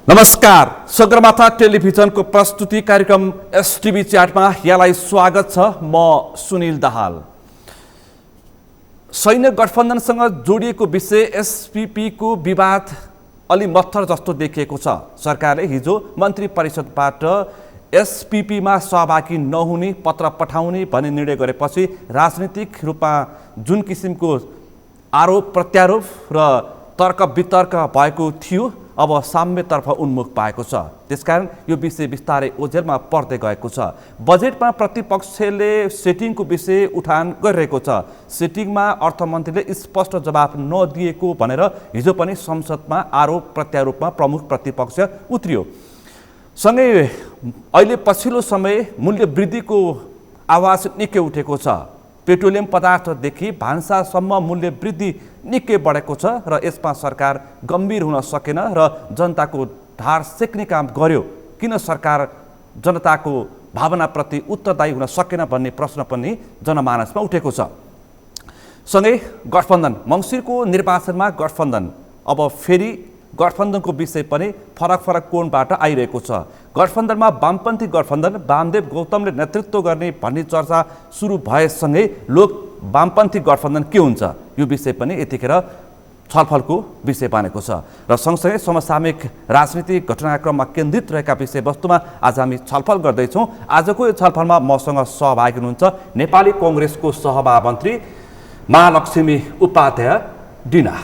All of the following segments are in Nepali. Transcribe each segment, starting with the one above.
नमस्कार, सगरमाथा टेलिभिजनको प्रस्तुति कार्यक्रम एसटिभी च्याटमा यहाँलाई स्वागत छ। म सुनिल दाहाल। सैन्य गठबन्धनसँग जोडिएको विषय एसपीपीको विवाद अलि मत्थर जस्तो देखिएको छ। सरकारले हिजो मन्त्री परिषदबाट एसपीपीमा सहभागी नहुने पत्र पठाउने भन्ने निर्णय गरेपछि राजनीतिक रूपमा जुन किसिमको आरोप प्रत्यारोप र तर्क वितर्क भएको थियो, अब साम्यतर्फ उन्मुख पाएको छ। त्यसकारण यो विषय बिस्तारै ओझेलमा पर्दै गएको छ। बजेटमा प्रतिपक्षले सेटिङको विषय उठान गरिरहेको छ। सेटिङमा अर्थमन्त्रीले स्पष्ट जवाफ नदिएको भनेर हिजो पनि संसदमा आरोप प्रत्यारोपमा प्रमुख प्रतिपक्ष उत्रियो। सँगै अहिले पछिल्लो समय मूल्य वृद्धिको आवाज निकै उठेको छ। पेट्रोलियम पदार्थदेखि भान्सासम्म मूल्य वृद्धि निकै बढेको छ र यसमा सरकार गम्भीर हुन सकेन र जनताको ढाड सेक्ने काम गर्यो। किन सरकार जनताको भावनाप्रति उत्तरदायी हुन सकेन भन्ने प्रश्न पनि जनमानसमा उठेको छ। सँगै गठबन्धन मङ्सिरको निर्वाचनमा गठबन्धन अब फेरि गठबन्धनको विषय पनि फरक कोणबाट आइरहेको छ। गठबन्धनमा वामपन्थी गठबन्धन वामदेव गौतमले नेतृत्व गर्ने भन्ने चर्चा सुरु भएसँगै लोक वामपन्थी गठबन्धन के हुन्छ यो विषय पनि यतिखेर छलफलको विषय बनेको छ र सँगसँगै समसामयिक राजनीतिक घटनाक्रममा केन्द्रित रहेका विषयवस्तुमा आज हामी छलफल गर्दैछौँ। आजको यो छलफलमा मसँग सहभागी हुनुहुन्छ नेपाली कङ्ग्रेसको सहमहामन्त्री महालक्ष्मी उपाध्याय डिना।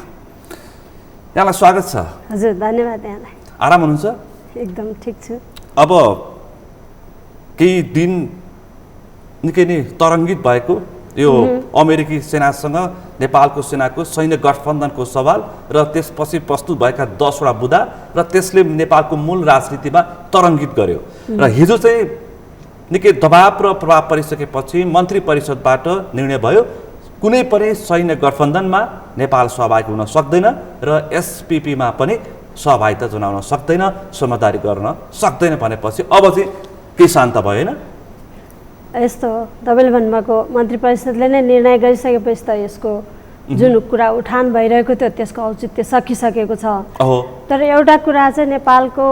यहाँलाई स्वागत छ। हजुर, धन्यवाद। यहाँलाई आराम हुनुहुन्छ? एकदम ठिक छु। अब केही दिन निकै नै तरङ्गित भएको यो अमेरिकी सेनासँग नेपालको सेनाको सैन्य गठबन्धनको सवाल र त्यसपछि प्रस्तुत भएका 10वटा बुँदा र त्यसले नेपालको मूल राजनीतिमा तरङ्गित गर्यो र हिजो चाहिँ निकै दबाव र प्रभाव परिसकेपछि मन्त्री परिषदबाट निर्णय भयो कुनै पनि सैन्य गठबन्धनमा नेपाल सहभागी हुन सक्दैन र एसपीपीमा पनि सहभागिता जनाउन सक्दैन, समझदारी गर्न सक्दैन भनेपछि अब चाहिँ के शान्त भयो होइन? यस्तो तपाईँले भन्नुभएको मन्त्री परिषदले नै निर्णय गरिसकेपछि त यसको जुन कुरा उठान भइरहेको थियो त्यसको औचित्य सकिसकेको छ। तर एउटा कुरा चाहिँ नेपालको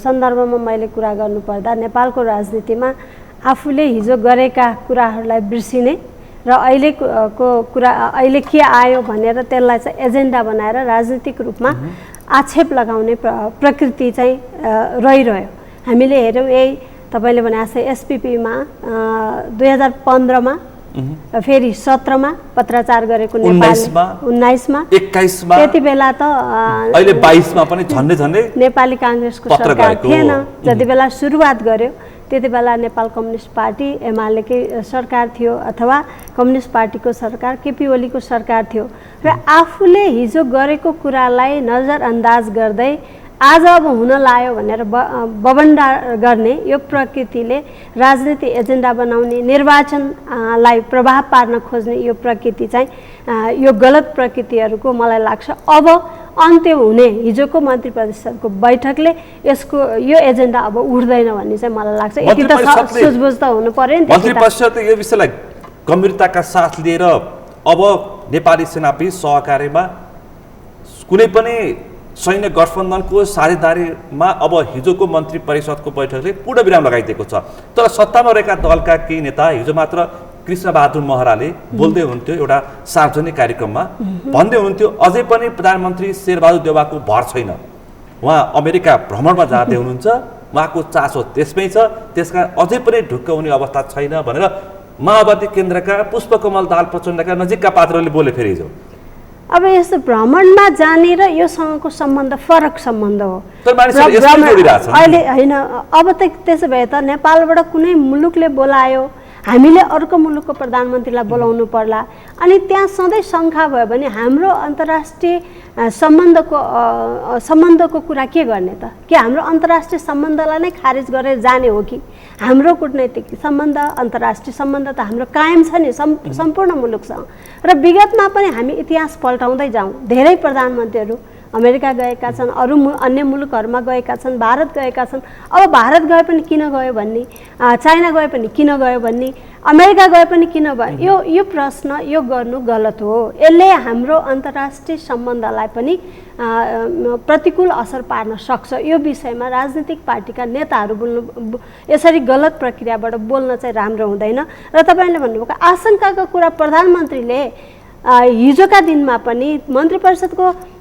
सन्दर्भमा मैले कुरा गर्नुपर्दा नेपालको राजनीतिमा आफूले हिजो गरेका कुराहरूलाई बिर्सिने र अहिलेको कुरा अहिले के आयो भनेर त्यसलाई चाहिँ एजेन्डा बनाएर राजनीतिक रूपमा आक्षेप लगाउने प्रकृति चाहिँ रहिरह्यो। हामीले हेऱ्यौँ यही तपाईँले भने जस्तै एसपीपीमा 2015मा फेरि 17मा पत्राचार गरेको नेपालमा 19मा 21मा त्यति बेला त अहिले 22मा पनि झन्डै नेपाली काङ्ग्रेसको सरकार थिएन। जति बेला सुरुवात गर्यो त्यति बेला नेपाल कम्युनिस्ट पार्टी एमालेकै सरकार थियो अथवा कम्युनिस्ट पार्टीको सरकार केपी ओलीको सरकार थियो र आफूले हिजो गरेको कुरालाई नजरअन्दाज गर्दै आज अब हुन लाग्यो भनेर बबन्डा गर्ने यो प्रकृतिले राजनीति एजेन्डा बनाउने निर्वाचनलाई प्रभाव पार्न खोज्ने यो प्रकृति चाहिँ यो गलत प्रकृतिहरूको मलाई लाग्छ अब अन्त्य हुने हिजोको मन्त्री परिषदको बैठकले यसको यो एजेन्डा अब उठ्दैन भन्ने चाहिँ मलाई लाग्छ। यति त सोचबुझ त हुनु पर्यो नि। मन्त्री परिषदले यो विषयलाई गम्भीरताका साथ लिएर अब नेपाली सेनाबीच सहकार्यमा कुनै पनि सैन्य गठबन्धनको साझेदारीमा अब हिजोको मन्त्री परिषदको बैठकले पूर्ण विराम लगाइदिएको छ। तर सत्तामा रहेका दलका केही नेता हिजो मात्र कृष्णबहादुर महराले बोल्दै हुन्थ्यो एउटा सार्वजनिक कार्यक्रममा भन्दै हुन्थ्यो अझै पनि प्रधानमन्त्री शेरबहादुर देउवाको भर छैन, उहाँ अमेरिका भ्रमणमा जाँदै हुनुहुन्छ, उहाँको चासो त्यसमै छ, त्यसकारण अझै पनि ढुक्क हुने अवस्था छैन भनेर माओवादी केन्द्रका पुष्पकमल दाहाल प्रचण्डका नजिकका पात्रले बोले फेरि हिजो। अब यस्तो भ्रमणमा जाने र योसँगको सम्बन्ध फरक सम्बन्ध हो। अहिले होइन, अब त त्यसो भए त नेपालबाट कुनै मुलुकले बोलायो हामीले अर्को मुलुकको प्रधानमन्त्रीलाई बोलाउनु पर्ला अनि त्यहाँ सधैँ शङ्का भयो भने हाम्रो अन्तर्राष्ट्रिय सम्बन्धको कुरा के गर्ने त? कि हाम्रो अन्तर्राष्ट्रिय सम्बन्धलाई नै खारिज गरेर जाने हो कि हाम्रो कूटनैतिक सम्बन्ध अन्तर्राष्ट्रिय सम्बन्ध त हाम्रो कायम छ नि सम्पूर्ण मुलुकसँग। र विगतमा पनि हामी इतिहास पल्टाउँदै जाउँ धेरै प्रधानमन्त्रीहरू अमेरिका गएका छन्, अरू अन्य मुलुकहरूमा गएका छन्, भारत गएका छन्। अब भारत गए पनि किन गयो भन्ने, चाइना गए पनि किन गयो भन्ने, अमेरिका गए पनि किन गयो, यो प्रश्न यो गर्नु गलत हो। यसले हाम्रो अन्तर्राष्ट्रिय सम्बन्धलाई पनि प्रतिकूल असर पार्न सक्छ। यो विषयमा राजनीतिक पार्टीका नेताहरू बोल्नु यसरी गलत प्रक्रियाबाट बोल्न चाहिँ राम्रो हुँदैन। र तपाईँले भन्नुभएको आशंकाको कुरा प्रधानमन्त्रीले हिजोका दिनमा पनि मन्त्री परिषदको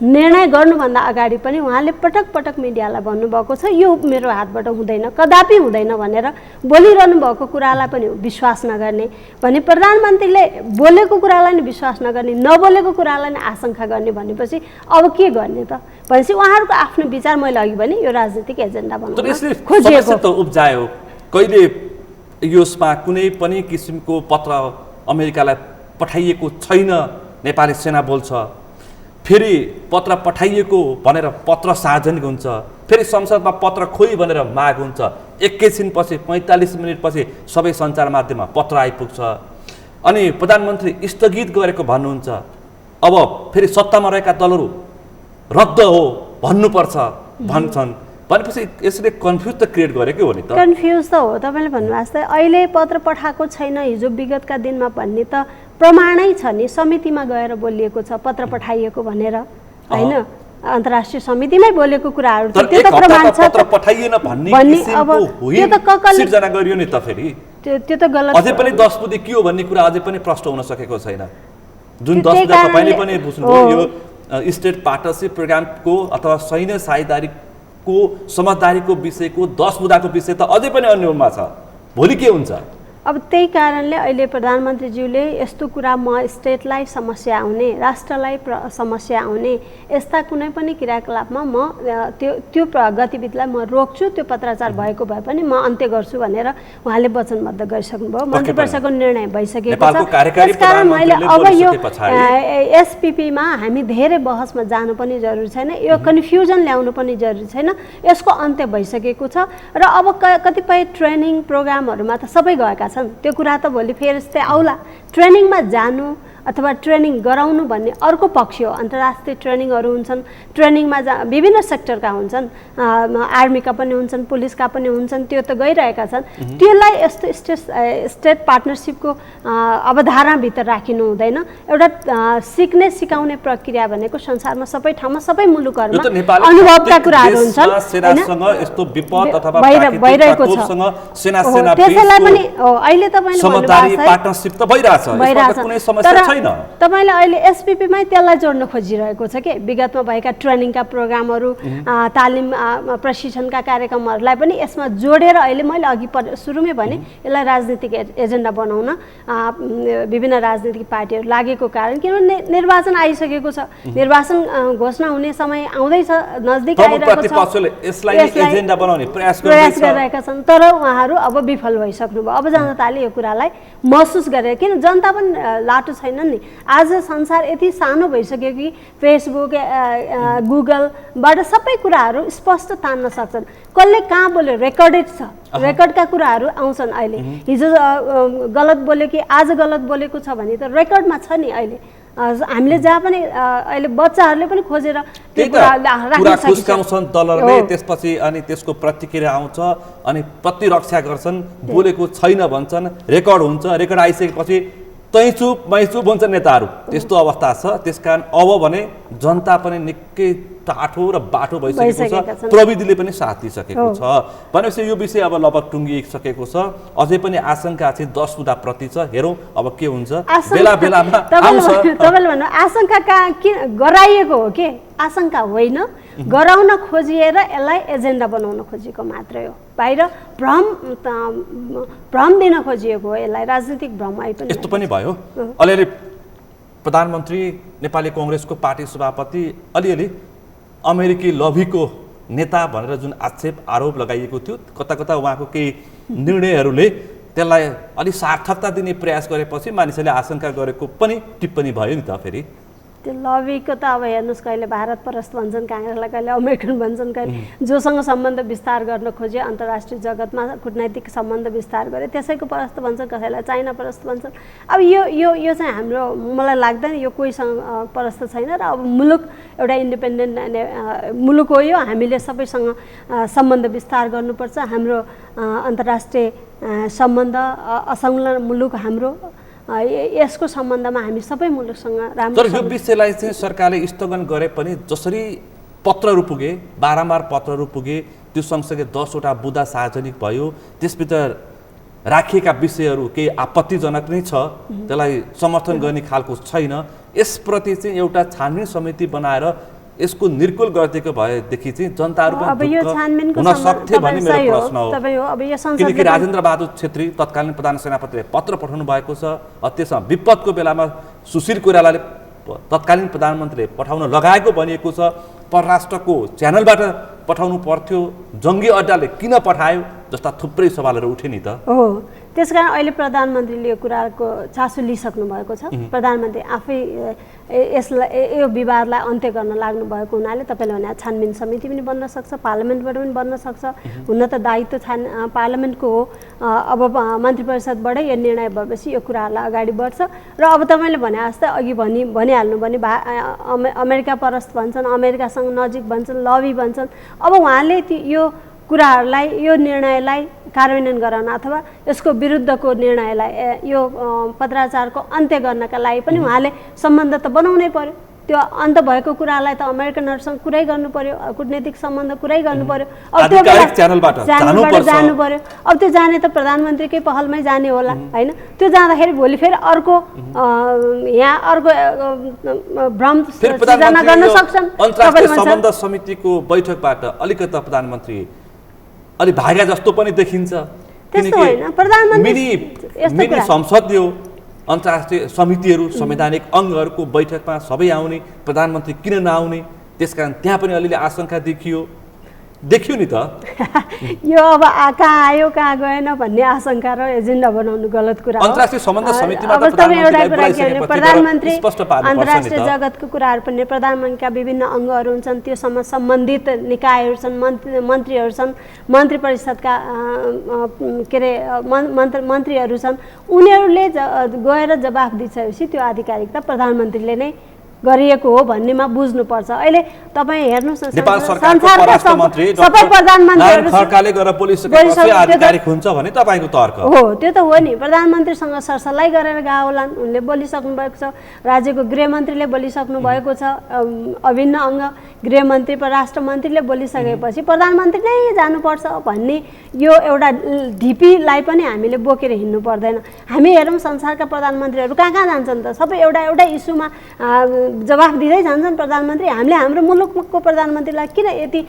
निर्णय गर्नुभन्दा अगाडि पनि उहाँले पटक पटक मिडियालाई भन्नुभएको छ यो मेरो हातबाट हुँदैन, कदापि हुँदैन भनेर बोलिरहनु भएको कुरालाई पनि विश्वास नगर्ने भने प्रधानमन्त्रीले बोलेको कुरालाई नि विश्वास नगर्ने, नबोलेको कुरालाई नै आशंका गर्ने भनेपछि अब के गर्ने त भनेपछि उहाँहरूको आफ्नो विचार मैले अघि भने यो राजनीतिक एजेन्डा बनाउन खोजिएको त उब्जायो। कहिले यसमा कुनै पनि किसिमको पत्र अमेरिकालाई पठाइएको छैन, नेपाली सेना बोल्छ, फेरि पत्र पठाइएको भनेर पत्र सार्वजनिक हुन्छ, फेरि संसदमा पत्र खोइ भनेर माग हुन्छ, एकैछिनपछि 45 मिनटपछि सबै सञ्चार माध्यममा पत्र आइपुग्छ, अनि प्रधानमन्त्री स्थगित गरेको भन्नुहुन्छ। अब फेरि सत्तामा रहेका दलहरू रद्द हो भन्नुपर्छ भन्छन् भनेपछि यसले कन्फ्युज त क्रिएट गरेकै हो नि त। कन्फ्युज त हो। तपाईँले भन्नुभएको जस्तै अहिले पत्र पठाएको छैन हिजो विगतका दिनमा भन्ने त प्रमाणै छ नि, समितिमा गएर बोलिएको छ पत्र पठाइएको भनेर होइन, अन्तर्राष्ट्रिय समितिमै बोलेको कुराहरू छ, त्यो त प्रमाण छ। पत्र पठाइएन भन्ने किसिमको त्यो त ककल सिर्जना गरियो नि त, फेरि त्यो त गलत। अझै पनि 10 बुँदे के हो भन्ने कुरा अझै पनि प्रश्न हुन सकेको छैन। जुन 10 बुँदे तपाईँले पनि बुझ्नुभयो, यो स्टेट पार्टनरसिप प्रोग्रामको अथवा सैन्य साझेदारीको समझदारीको विषयको 10 बुँदाको विषय त अझै पनि अन्यलमा छ। भोलि के हुन्छ? अब त्यही कारणले अहिले प्रधानमन्त्रीज्यूले यस्तो कुरा म स्टेटलाई समस्या आउने, राष्ट्रलाई समस्या आउने यस्ता कुनै पनि क्रियाकलापमा म त्यो गतिविधिलाई म रोक्छु, त्यो पत्राचार भएको भए पनि म अन्त्य गर्छु भनेर उहाँले वचनबद्ध गरिसक्नुभयो। मन्त्री परिषदको निर्णय भइसकेको छ। त्यसकारण मैले अब यो एसपिपीमा हामी धेरै बहसमा जानु पनि जरुरी छैन, यो कन्फ्युजन ल्याउनु पनि जरुरी छैन, यसको अन्त्य भइसकेको छ। र अब कतिपय ट्रेनिङ प्रोग्रामहरूमा त सबै गएका त्यो कुरा त भोलि फेरि यस्तै आउला। ट्रेनिङमा जानु अथवा ट्रेनिङ गराउनु भन्ने अर्को पक्ष हो। अन्तर्राष्ट्रिय ट्रेनिङहरू हुन्छन्, ट्रेनिङमा विभिन्न सेक्टरका हुन्छन्, आर्मीका पनि हुन्छन्, पुलिसका पनि हुन्छन्, त्यो त गइरहेका छन्। त्यसलाई यस्तो स्टेट पार्टनरसिपको अवधारणाभित्र राखिनु हुँदैन। एउटा सिक्ने सिकाउने प्रक्रिया भनेको संसारमा सबै ठाउँमा सबै मुलुकहरूमा अनुभवका कुराहरू हुन्छन्, भइरहेको छ। त्यसैलाई पनि अहिले तपाईँले तपाईँले अहिले एसपिपीमै त्यसलाई जोड्न खोजिरहेको छ कि विगतमा भएका ट्रेनिङका प्रोग्रामहरू, तालिम प्रशिक्षणका कार्यक्रमहरूलाई पनि यसमा जोडेर अहिले मैले अघि सुरुमै भने यसलाई राजनीतिक एजेन्डा बनाउन विभिन्न राजनीतिक पार्टीहरू लागेको कारण, किनभने निर्वाचन आइसकेको छ, निर्वाचन घोषणा हुने समय आउँदैछ, नजिक आइरहेको छ, प्रयास गरिरहेका छन्। तर उहाँहरू अब विफल भइसक्नुभयो। अब जनताले यो कुरालाई महसुस गरे, किन जनता पनि लाटो छैनन् नि। आज संसार यति सानो भइसक्यो कि फेसबुक गुगलबाट सबै कुराहरू स्पष्ट तान्न सक्छन्। कसले कहाँ बोल्यो रेकर्डेड छ, रेकर्डका कुराहरू आउँछन्। अहिले हिजो गलत बोल्यो कि आज गलत बोलेको छ भने त रेकर्डमा छ नि। अहिले हामीले जहाँ पनि अहिले बच्चाहरूले पनि खोजेर त्यो कुरा खुस्काउँछन् दलहरूले, त्यसपछि अनि त्यसको प्रतिक्रिया आउँछ अनि प्रतिरक्षा गर्छन्, बोलेको छैन भन्छन्, रेकर्ड हुन्छ, रेकर्ड आइसकेपछि तैचुप मैचुप भन्छन् नेताहरू। त्यस्तो अवस्था छ। त्यसकारण अब भने जनता पनि निकै टाठो र बाटो भइसकेको छ, प्रविधिले पनि साथ दिइसकेको छ भनेपछि यो विषय अब लगभग टुङ्गिसकेको छ। अझै पनि आशंका चाहिँ 10 बुँदा प्रति छ। हेरौँ अब के हुन्छ, बेला बेलामा आउँछ। तपाईँले भन्नु आशंका किन गराइएको हो कि आशंका होइन, गराउन खोजिएर यसलाई एजेन्डा बनाउन खोजिएको मात्रै हो। बाहिर भ्रम दिन खोजिएको हो, यसलाई राजनीतिक भ्रम आइपुग्यो। यस्तो पनि भयो अलिअलि प्रधानमन्त्री नेपाली कांग्रेसको पार्टी सभापति अलिअलि अमेरिकी लभीको नेता भनेर जुन आक्षेप आरोप लगाइएको थियो, कता कता उहाँको केही निर्णयहरूले त्यसलाई अलि सार्थकता दिने प्रयास गरेपछि मानिसहरूले आशंका गरेको पनि टिप्पणी भयो नि त। फेरि त्यो लबीको त अब हेर्नुहोस् कहिले भारत परस्त भन्छन् काङ्ग्रेसलाई, कहिले अमेरिकन भन्छन्, कहिले जोसँग सम्बन्ध विस्तार गर्न खोजे अन्तर्राष्ट्रिय जगतमा कुटनैतिक सम्बन्ध विस्तार गरे त्यसैको परस्त भन्छन्, कसैलाई चाइना परस्त भन्छन्। अब यो चाहिँ हाम्रो मलाई लाग्दैन यो कोहीसँग परस्त छैन र अब मुलुक एउटा इन्डिपेन्डेन्ट मुलुक हो यो, हामीले सबैसँग सम्बन्ध विस्तार गर्नुपर्छ। हाम्रो अन्तर्राष्ट्रिय सम्बन्ध असंलग्न मुलुक हाम्रो, यसको सम्बन्धमा हामी सबै मुलुकसँग राम्रो। तर यो विषयलाई चाहिँ सरकारले स्थगन गरे पनि जसरी पत्रहरू पुगे, बारम्बार पत्रहरू पुगे, त्यो सँगसँगै 10 वटा बुँदा सार्वजनिक भयो, त्यसभित्र राखिएका विषयहरू केही आपत्तिजनक नै छ, त्यसलाई समर्थन गर्ने खालको छैन। यसप्रति चाहिँ एउटा छानबिन समिति बनाएर यसको निर्कुल गरिदिएको भएदेखि चाहिँ जनताहरू पनि हुन सक्थे भन्ने मेरो प्रश्न हो। किनकि राजेन्द्र बहादुर छेत्री तत्कालीन प्रधान सेनापतिले पत्र पठाउनु भएको छ, त्यसमा विपदको बेलामा सुशील कोइरालाले तत्कालीन प्रधानमन्त्रीले पठाउन लगाएको भनिएको छ, परराष्ट्रको च्यानलबाट पठाउनु पर्थ्यो, जङ्गी अड्डाले किन पठायो जस्ता थुप्रै सवालहरू उठे नि त। हो, त्यसकारण अहिले प्रधानमन्त्रीले यो कुराको चासो लिइसक्नु भएको छ। प्रधानमन्त्री आफै यसलाई यो विवादलाई अन्त्य गर्न लाग्नु भएको हुनाले तपाईँले भने छानबिन समिति पनि बन्न सक्छ, पार्लियामेन्टबाट पनि बन्न सक्छ। हुन त दायित्व पार्लियामेन्टको हो, अब मन्त्री परिषदबाटै यो निर्णय भएपछि यो कुराहरूलाई अगाडि बढ्छ। र अब तपाईँले भने जस्तै अघि भनिहाल्नु भने अमेरिका परस्त भन्छन्, अमेरिकासँग नजिक भन्छन्, लबी भन्छन्। अब उहाँले यो कुराहरूलाई, यो निर्णयलाई कार्यान्वयन गराउन अथवा यसको विरुद्धको निर्णयलाई, यो पत्राचारको अन्त्य गर्नका लागि पनि उहाँले सम्बन्ध त बनाउनै पर्यो। त्यो अन्त भएको कुरालाई त अमेरिकनहरूसँग कुरै गर्नु पर्यो, कुटनीतिक सम्बन्ध कुरै गर्नु पर्यो। अब त्यो च्यानलबाट जानु पर्यो। अब त्यो जाने त प्रधानमन्त्रीकै पहलमै जाने होला होइन। त्यो जाँदाखेरि भोलि फेरि अर्को यहाँ अर्को भ्रम सृजना गर्न सक्छन्। अन्तर्राष्ट्रिय सम्बन्ध समितिको बैठकबाट अलिकता प्रधानमन्त्री अलि भागा जस्तो पनि देखिन्छ। त्यस्तो होइन, प्रधानमन्त्री मिनी संसद यो अन्तर्राष्ट्रिय समितिहरू, संवैधानिक अङ्गहरूको बैठकमा सबै आउने, प्रधानमन्त्री किन नआउने, त्यसकारण त्यहाँ पनि अलिअलि आशंका देखियो नि त। यो अब कहाँ आयो कहाँ गएन भन्ने आशंका र एजेन्डा बनाउनु गलत कुरा हो। अन्तर्राष्ट्रिय सम्बन्ध समितिमा प्रधानमन्त्री अन्तर्राष्ट्रिय जगतको कुराहरू पनि प्रधानमन्त्रीका विभिन्न अङ्गहरू हुन्छन्, त्योसँग सम्बन्धित निकायहरू छन्, मन्त्रीहरू छन्, मन्त्री परिषदका के अरे मन्त्रीहरू छन्। उनीहरूले गएर जवाफ दिइसकेपछि त्यो आधिकारिकता प्रधानमन्त्रीले नै गरिएको हो भन्नेमा बुझ्नुपर्छ। अहिले तपाईँ हेर्नुहोस् न, संसारका सबै प्रधानमन्त्रीहरू हो, त्यो त हो नि। प्रधानमन्त्रीसँग सरसल्लाह गरेर गए होलान्, उनले बोलिसक्नु भएको छ, राज्यको गृहमन्त्रीले बोलिसक्नु भएको छ, अभिन्न अङ्ग गृहमन्त्री परराष्ट्र मन्त्रीले बोलिसकेपछि प्रधानमन्त्री नै जानुपर्छ भन्ने यो एउटा ढिपीलाई पनि हामीले बोकेर हिँड्नु पर्दैन। हामी हेरौँ संसारका प्रधानमन्त्रीहरू कहाँ कहाँ जान्छन् त, सबै एउटा इस्युमा जवाफ दिँदै जान्छन् प्रधानमन्त्री। हामीले हाम्रो मुलुकको प्रधानमन्त्रीलाई किन यति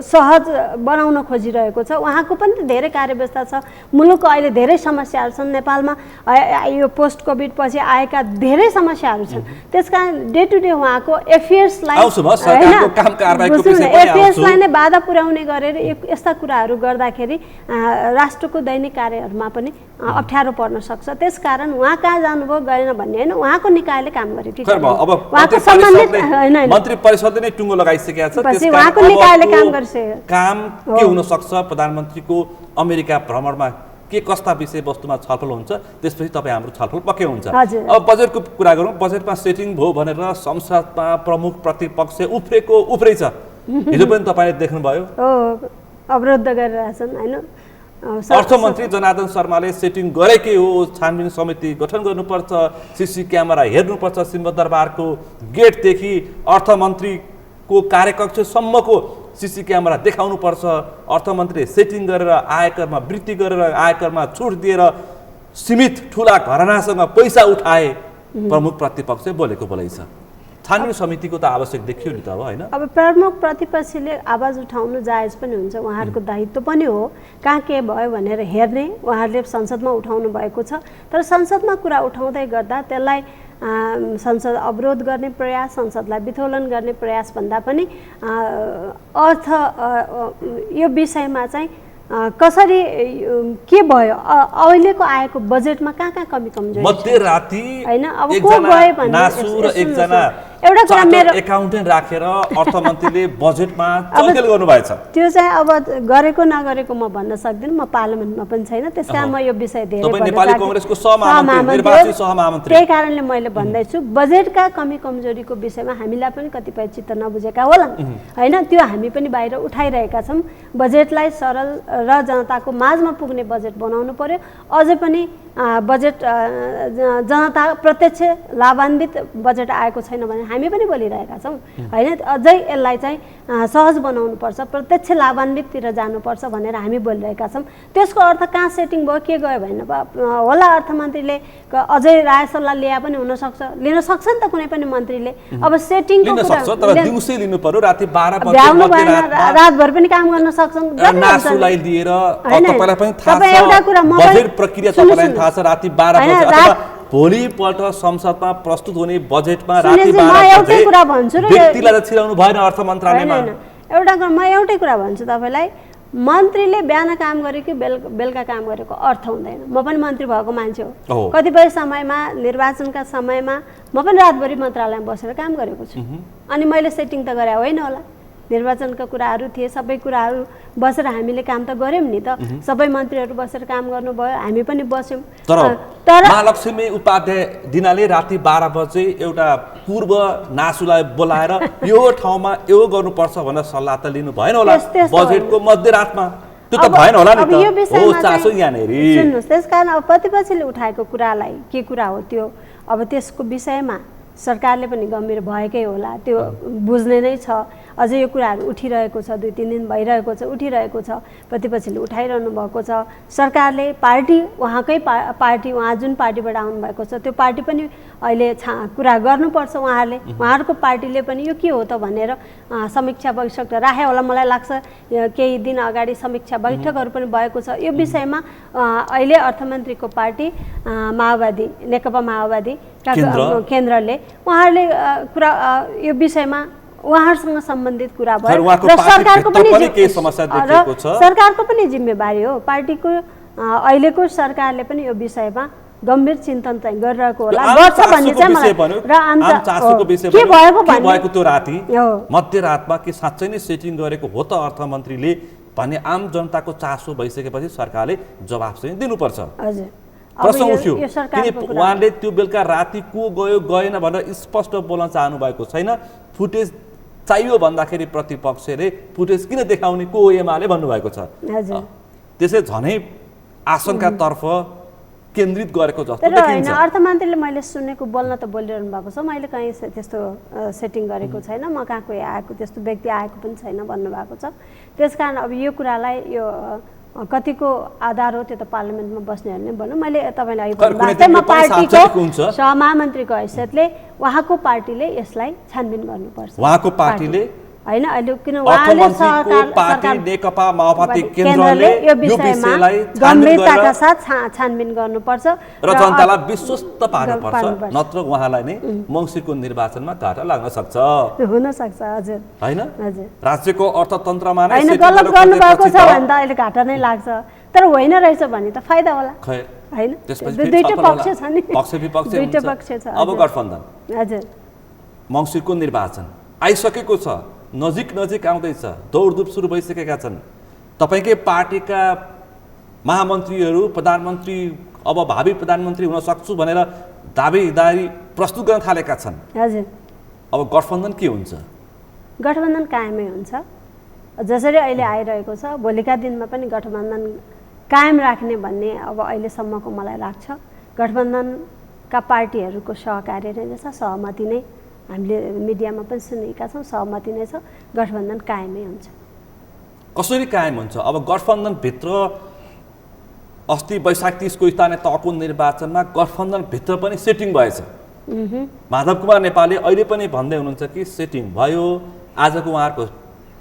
सहज बनाउन खोजिरहेको छ? उहाँको पनि त धेरै कार्यव्यस्ता छ, मुलुकको अहिले धेरै समस्याहरू छन्। नेपालमा यो पोस्ट कोभिड पछि आएका धेरै समस्याहरू छन्, त्यसकारण डे टु डे उहाँको एफेयर्सलाई नै बाधा पुर्याउने गरेर यस्ता कुराहरू गर्दाखेरि राष्ट्रको दैनिक कार्यहरूमा पनि अप्ठ्यारो पर्न सक्छ। त्यसकारण उहाँ कहाँ जानुभयो गएन भन्ने होइन, उहाँको निकायले काम गरेको मन्त्री परिषदले नै टुङ्गो लगाइसकेका छ। उहाँको निकायले काम गरिसक्यो। काम के हुन सक्छ? प्रधानमन्त्रीको अमेरिका भ्रमणमा के कस्ता विषयवस्तुमा छलफल हुन्छ, त्यसपछि तपाईँ हाम्रो छलफल पक्कै हुन्छ। अब बजेटको कुरा गरौँ। बजेटमा सेटिङ भयो भनेर संसदमा प्रमुख प्रतिपक्ष उफ्रै छ। हिजो पनि तपाईँले देख्नुभयो, अवरुद्ध गरिरहेछन् होइन। अर्थमन्त्री जनार्दन शर्माले सेटिङ गरेकै हो, छानबिन समिति गठन गर्नुपर्छ, सीसी क्यामेरा हेर्नुपर्छ, सिंहदरबारको गेटदेखि अर्थमन्त्रीको कार्यकक्षसम्मको सीसी क्यामेरा देखाउनुपर्छ। अर्थमन्त्रीले सेटिङ गरेर आयकरमा वृद्धि गरेर आयकरमा छुट दिएर सीमित ठुला घरानासँग पैसा उठाए प्रमुख प्रतिपक्ष बोलेको बोलै छ। छानबिन समितिको त आवश्यक देखियो नि त अब होइन। अब प्रमुख प्रतिपक्षले आवाज उठाउनु जायज पनि हुन्छ, उहाँहरूको दायित्व पनि हो। कहाँ के भयो भनेर हेर्ने उहाँहरूले संसदमा उठाउनु भएको छ। तर संसदमा कुरा उठाउँदै गर्दा त्यसलाई संसद अवरोध गर्ने प्रयास, संसदलाई विथोलन गर्ने प्रयास भन्दा पनि अर्थ यो विषयमा चाहिँ कसरी के भयो, अहिलेको आएको बजेटमा कहाँ कहाँ कमी कमजोरी मध्यराती हैन। अब को गए भने नासु र एकजना एउटा कुरा मेरो एकाउन्टेन्ट राखेर अर्थमन्त्रीले बजेटमा चलखेल गर्नुभएछ। त्यो चाहिँ अब गरेको नगरेको म भन्न सक्दिनँ, म पार्लियामेन्टमा पनि छैन, त्यसकारण म यो विषय धेरै नेपाली कांग्रेसको सहमहामन्त्री निर्वाचित सहमहामन्त्री, त्यही कारणले मैले भन्दैछु बजेटका कमी कमजोरीको विषयमा हामीलाई पनि कतिपय चित्त नबुझेका होला हैन, त्यो हामी पनि बाहिर उठाइरहेका छौँ। बजेटलाई सरल र जनताको माझमा पुग्ने बजेट बनाउनु पर्यो। अझै पनि बजेट जनता प्रत्यक्ष लाभान्वित बजेट आएको छैन भने हामी पनि बोलिरहेका छौँ हैन, अझै यसलाई चाहिँ सहज बनाउनुपर्छ, प्रत्यक्ष लाभान्विततिर जानुपर्छ भनेर हामी बोलिरहेका छौँ। त्यसको अर्थ कहाँ सेटिङ भयो के गयो भने होला अर्थमन्त्रीले अझै राय सल्लाह ल्या पनि हुनसक्छ, लिन सक्छ नि त कुनै पनि मन्त्रीले। अब सेटिङको कुरा दिउँसै लिनु पर्यो, राति 12 बजे भ्याउनु भएन, रातभर पनि काम गर्न सक्छन्। नासुलाई लिएर तपाईलाई पनि थाहा छ बजेट प्रक्रिया तपाईलाई थाहा छ, राति 12 बजे अथवा भोलिपल्ट संसदमा प्रस्तुत हुने बजेटमा राति 12 बजे व्यक्तिलाई छिराउनु भएन अर्थ मन्त्रालयमा। एउटा कुरा म एउटै कुरा भन्छु तपाईलाई, मन्त्रीले बिहान काम गरेको बेलुका काम गरेको अर्थ हुँदैन। म पनि मन्त्री भएको मान्छे हो, कतिपय समयमा निर्वाचनका समयमा म पनि रातभरि मन्त्रालयमा बसेर काम गरेको छु, अनि मैले सेटिङ त गरे होइन होला, निर्वाचनका कुराहरू थिए, सबै कुराहरू बसेर हामीले काम त गऱ्यौँ नि त, सबै मन्त्रीहरू बसेर काम गर्नुभयो, हामी पनि बस्यौँ। तर महालक्ष्मी उपाध्याय दिनाले राति 12 बजे एउटा पूर्व नासुलाई बोलाएर यो ठाउँमा यो गर्नुपर्छ भनेर सल्लाह त लिनु भएन होला बजेटको मध्यरातमा, त्यो त भएन होला नि त। हो चासो यहाँनेरि सुन्नुस्, त्यसकारण अब प्रतिपक्षले उठाएको कुरालाई के कुरा हो त्यो अब त्यसको विषयमा सरकारले पनि गम्भीर भएकै होला, त्यो बुझ्ने नै छ। अझै यो कुराहरू उठिरहेको छ, 2-3 दिन भइरहेको छ, उठिरहेको छ, प्रतिपक्षले उठाइरहनु भएको छ। सरकारले पार्टी उहाँकै पार्टी उहाँ जुन पार्टीबाट आउनुभएको छ त्यो पार्टी पनि अहिले कुरा गर्नुपर्छ उहाँहरूले, उहाँहरूको पार्टीले पनि यो के हो त भनेर समीक्षा बैठक राखे होला। मलाई लाग्छ केही दिन अगाडि समीक्षा बैठकहरू पनि भएको छ यो विषयमा। अहिले अर्थमन्त्रीको पार्टी माओवादी नेकपा माओवादी केन्द्रले उहाँहरूले कुरा यो विषयमा उहाँहरूसँग सम्बन्धित कुरा भयो र सरकारको पनि जिम्मेवारी हो, पार्टीको अहिलेको सरकारले पनि यो विषयमा गम्भीर चिन्तन चाहिँ गरिरहेको होला, गर्छ भन्ने चाहिँ मलाई। र के भएको त्यो राति मध्यरातमा के साँच्चै नै सेटिङ गरेको हो त अर्थमन्त्रीले भन्ने आम जनताको चासो भइसकेपछि सरकारले जवाफ चाहिँ दिनुपर्छ। हजुर, प्रश्न उठ्यो किन उहाँले त्यो बेलुका राति को गयो गएन भनेर स्पष्ट बोल्न चाहनु भएको छैन। फुटेज चाहियो भन्दाखेरि प्रतिपक्षले फुटेज किन देखाउने को एमाले भन्नुभएको छ, त्यसै झनै आसनकातर्फ केन्द्रित गरेको जस्तो देखिन्छ। अर्थमन्त्रीले मैले सुनेको बोल्न त बोलिरहनु भएको छ, मैले कहीँ त्यस्तो सेटिङ गरेको छैन, म कहाँ कोही आएको त्यस्तो व्यक्ति आएको पनि छैन भन्नुभएको छ। त्यसकारण अब यो कुरालाई यो कतिको आधार हो त्यो त पार्लियामेन्टमा बस्नेहरूले भन्नु। मैले तपाईँलाई म पार्टीको सहमहामन्त्रीको हैसियतले उहाँको पार्टीले यसलाई छानबिन गर्नुपर्छ, उहाँको पार्टीले हैन। अहिले किन उहाँले सरकार नेकपा माओवादी केन्द्रले यो विषयमा गम्भीरताका साथ छानबिन गर्नुपर्छ र जनतालाई विश्वस्त पार्नुपर्छ, नत्र उहाँलाई नै मङ्सिरको निर्वाचनमा घाटा लाग्न सक्छ, हुन सक्छ। हजुर हैन, राज्यको अर्थतन्त्रमा नै हैन गलत गर्नुभएको छ भने त अहिले घाटा नै लाग्छ, तर होइन रहेछ भने त फाइदा होला हैन। दुईटै पक्ष छ नि, दुईटै पक्ष छ। अब गठबन्धन हजुर मङ्सिरको निर्वाचन आइसकेको छ, नजिक आउँदैछ, दौडधुप सुरु भइसकेका छन्। तपाईकै पार्टीका महामन्त्रीहरू प्रधानमन्त्री अब भावी प्रधानमन्त्री हुन सक्छु भनेर दाबीदारी प्रस्तुत गर्न थालेका छन्। हजुर, अब गठबन्धन के हुन्छ? गठबन्धन कायमै हुन्छ जसरी अहिले आइरहेको छ, भोलिका दिनमा पनि गठबन्धन कायम राख्ने भन्ने अब अहिलेसम्मको मलाई लाग्छ। गठबन्धनका पार्टीहरूको सहकार्य नै छ, सहमति नै हामीले मिडियामा पनि सुनेका छौँ, सहमति नै छ, गठबन्धन कायमै हुन्छ। कसरी कायम हुन्छ? अब गठबन्धनभित्र अस्ति वैशाख 30 को स्थानीय तहको निर्वाचनमा गठबन्धनभित्र पनि सेटिङ भएछ। माधव कुमार नेपालले अहिले पनि भन्दै हुनुहुन्छ कि सेटिङ भयो, आजको उहाँहरूको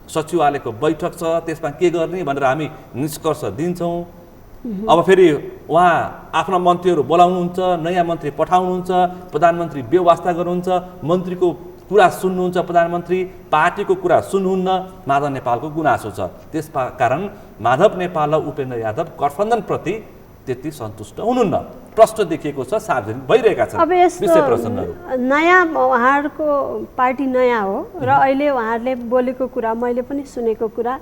सचिवालयको बैठक छ, त्यसमा के गर्ने भनेर हामी निष्कर्ष दिन्छौँ। अब फेरि उहाँ आफ्ना मन्त्रीहरू बोलाउनुहुन्छ, नयाँ मन्त्री पठाउनुहुन्छ, प्रधानमन्त्री व्यवस्था गर्नुहुन्छ, मन्त्रीको कुरा सुन्नुहुन्छ प्रधानमन्त्री, पार्टीको कुरा सुन्नुहुन्न, माधव नेपालको गुनासो छ। त्यस कारण माधव नेपाल र उपेन्द्र यादव गठबन्धनप्रति त्यति सन्तुष्ट हुनुहुन्न। प्रश्न देखिएको छ, सार्वजनिक भइरहेका छन् अब यस्तो विषय प्रश्नहरू। नयाँ उहाँहरूको पार्टी नयाँ हो र अहिले उहाँहरूले बोलेको कुरा मैले पनि सुनेको कुरा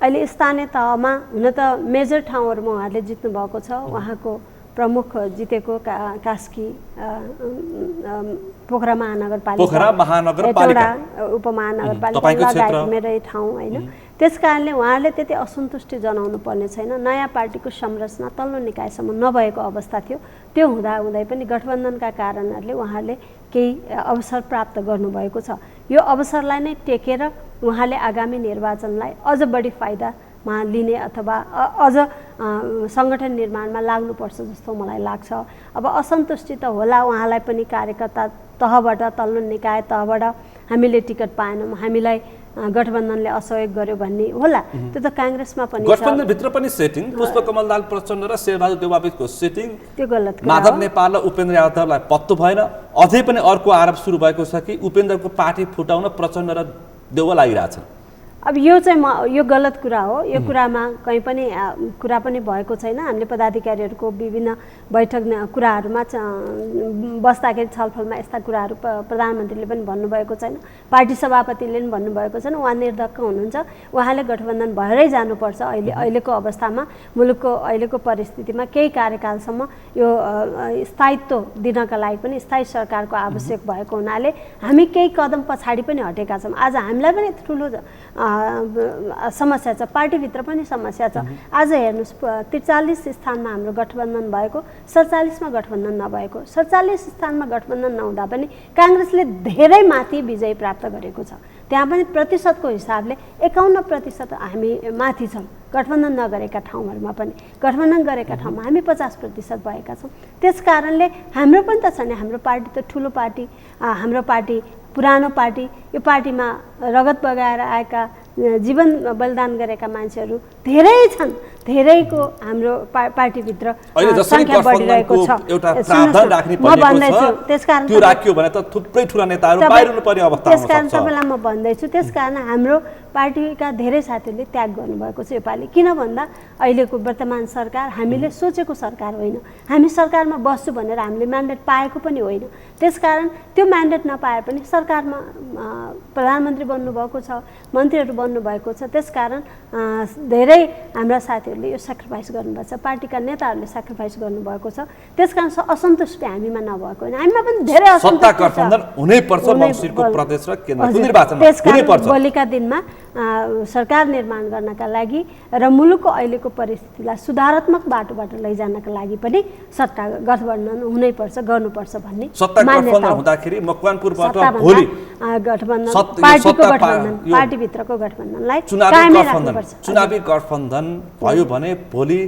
अहिले स्थानीय तहमा हुन त मेजर ठाउँहरूमा उहाँहरूले जित्नु भएको छ। उहाँको प्रमुख जितेको कास्की पोखरा महानगरपालिका उपमहानगरपालिका लगायत मेरै ठाउँ होइन। त्यस कारणले उहाँहरूले त्यति असन्तुष्टि जनाउनु पर्ने छैन। नयाँ पार्टीको संरचना तल्लो निकायसम्म नभएको अवस्था थियो। त्यो हुँदाहुँदै पनि गठबन्धनका कारणहरूले उहाँहरूले केही अवसर प्राप्त गर्नुभएको छ। यो अवसरलाई नै टेकेर उहाँले आगामी निर्वाचनलाई अझ बढी फाइदामा लिने अथवा अझ सङ्गठन निर्माणमा लाग्नुपर्छ जस्तो मलाई लाग्छ। अब असन्तुष्टि त होला उहाँलाई पनि, कार्यकर्ता तहबाट तल्लो निकाय तहबाट हामीले टिकट पाएनौँ, हामीलाई गठबन्धनले असहयोग गर्यो भन्ने होला। त्यो त काङ्ग्रेसमा पनि गठबन्धनभित्र पनि सेटिङ पुष्पकमल दाहाल प्रचण्ड र शेरबहादुर देउवाबीचको सेटिङ त्यो गलत माधव नेपाल र उपेन्द्र यादवलाई पत्तो भएन। अझै पनि अर्को आरोप सुरु भएको छ कि उपेन्द्रको पार्टी फुटाउन प्रचण्ड र देउवा लागिरहेछन्। अब यो चाहिँ यो गलत कुरा हो। यो कुरामा कहीँ पनि कुरा पनि भएको छैन। हामीले पदाधिकारीहरूको विभिन्न बैठक कुराहरूमा बस्दाखेरि छलफलमा यस्ता कुराहरू प्रधानमन्त्रीले पनि भन्नुभएको छैन, पार्टी सभापतिले पनि भन्नुभएको छैन। उहाँ निर्धक्क हुनुहुन्छ। उहाँले गठबन्धन भएरै जानुपर्छ। अहिलेको अवस्थामा मुलुकको अहिलेको परिस्थितिमा केही कार्यकालसम्म यो स्थायित्व दिनका लागि पनि स्थायी सरकारको आवश्यक भएको हुनाले हामी केही कदम पछाडि पनि हटेका छौँ। आज हामीलाई पनि ठुलो समस्या छ, पार्टीभित्र पनि समस्या छ। आज हेर्नुहोस् 43 स्थानमा हाम्रो गठबन्धन भएको, 47मा गठबन्धन नभएको। 47 स्थानमा गठबन्धन नहुँदा पनि काङ्ग्रेसले धेरै माथि विजय प्राप्त गरेको छ। त्यहाँ पनि प्रतिशतको हिसाबले 51% हामी माथि छौँ। गठबन्धन नगरेका ठाउँहरूमा पनि, गठबन्धन गरेका ठाउँमा हामी 50% भएका छौँ। त्यस कारणले हाम्रो पनि त छ नि, हाम्रो पार्टी त ठुलो पार्टी, हाम्रो पार्टी पुरानो पार्टी। यो पार्टीमा रगत बगाएर आएका, जीवन बलिदान गरेका मान्छेहरू धेरै छन्। धेरैको हाम्रो पार्टीभित्र सङ्ख्या बढिरहेको छ। म भन्दैछु त्यसकारण तपाईँलाई म भन्दैछु त्यसकारण हाम्रो पार्टीका धेरै साथीहरूले त्याग गर्नुभएको छ योपालि। किन भन्दा अहिलेको वर्तमान सरकार हामीले सोचेको सरकार होइन। हामी सरकारमा बस्छु भनेर हामीले म्यान्डेट पाएको पनि होइन। त्यसकारण त्यो म्यान्डेट नपाए पनि सरकारमा प्रधानमन्त्री बन्नुभएको छ, मन्त्रीहरू बन्नुभएको छ। त्यसकारण धेरै हाम्रा साथीहरूले यो सेक्रिफाइस गर्नुभएको छ, पार्टीका नेताहरूले सेक्रिफाइस गर्नुभएको छ। त्यसकारण असन्तुष्टि हामीमा नभएको होइन, हामीमा पनि धेरै असन्तुष्टि छ। भोलिका दिनमा सरकार निर्माण गर्नका लागि र मुलुकको अहिलेको परिस्थितिलाई सुधारात्मक बाटोबाट लैजानका लागि पनि सत्ता गठबन्धन हुनैपर्छ, गर्नुपर्छ भन्ने मान्यता हुँदाखेरि मकवानपुरबाट भोलि गठबन्धन, पार्टीको गठबन्धन, पार्टीभित्रको गठबन्धनलाई चुनावी गठबन्धन भयो भने भोलि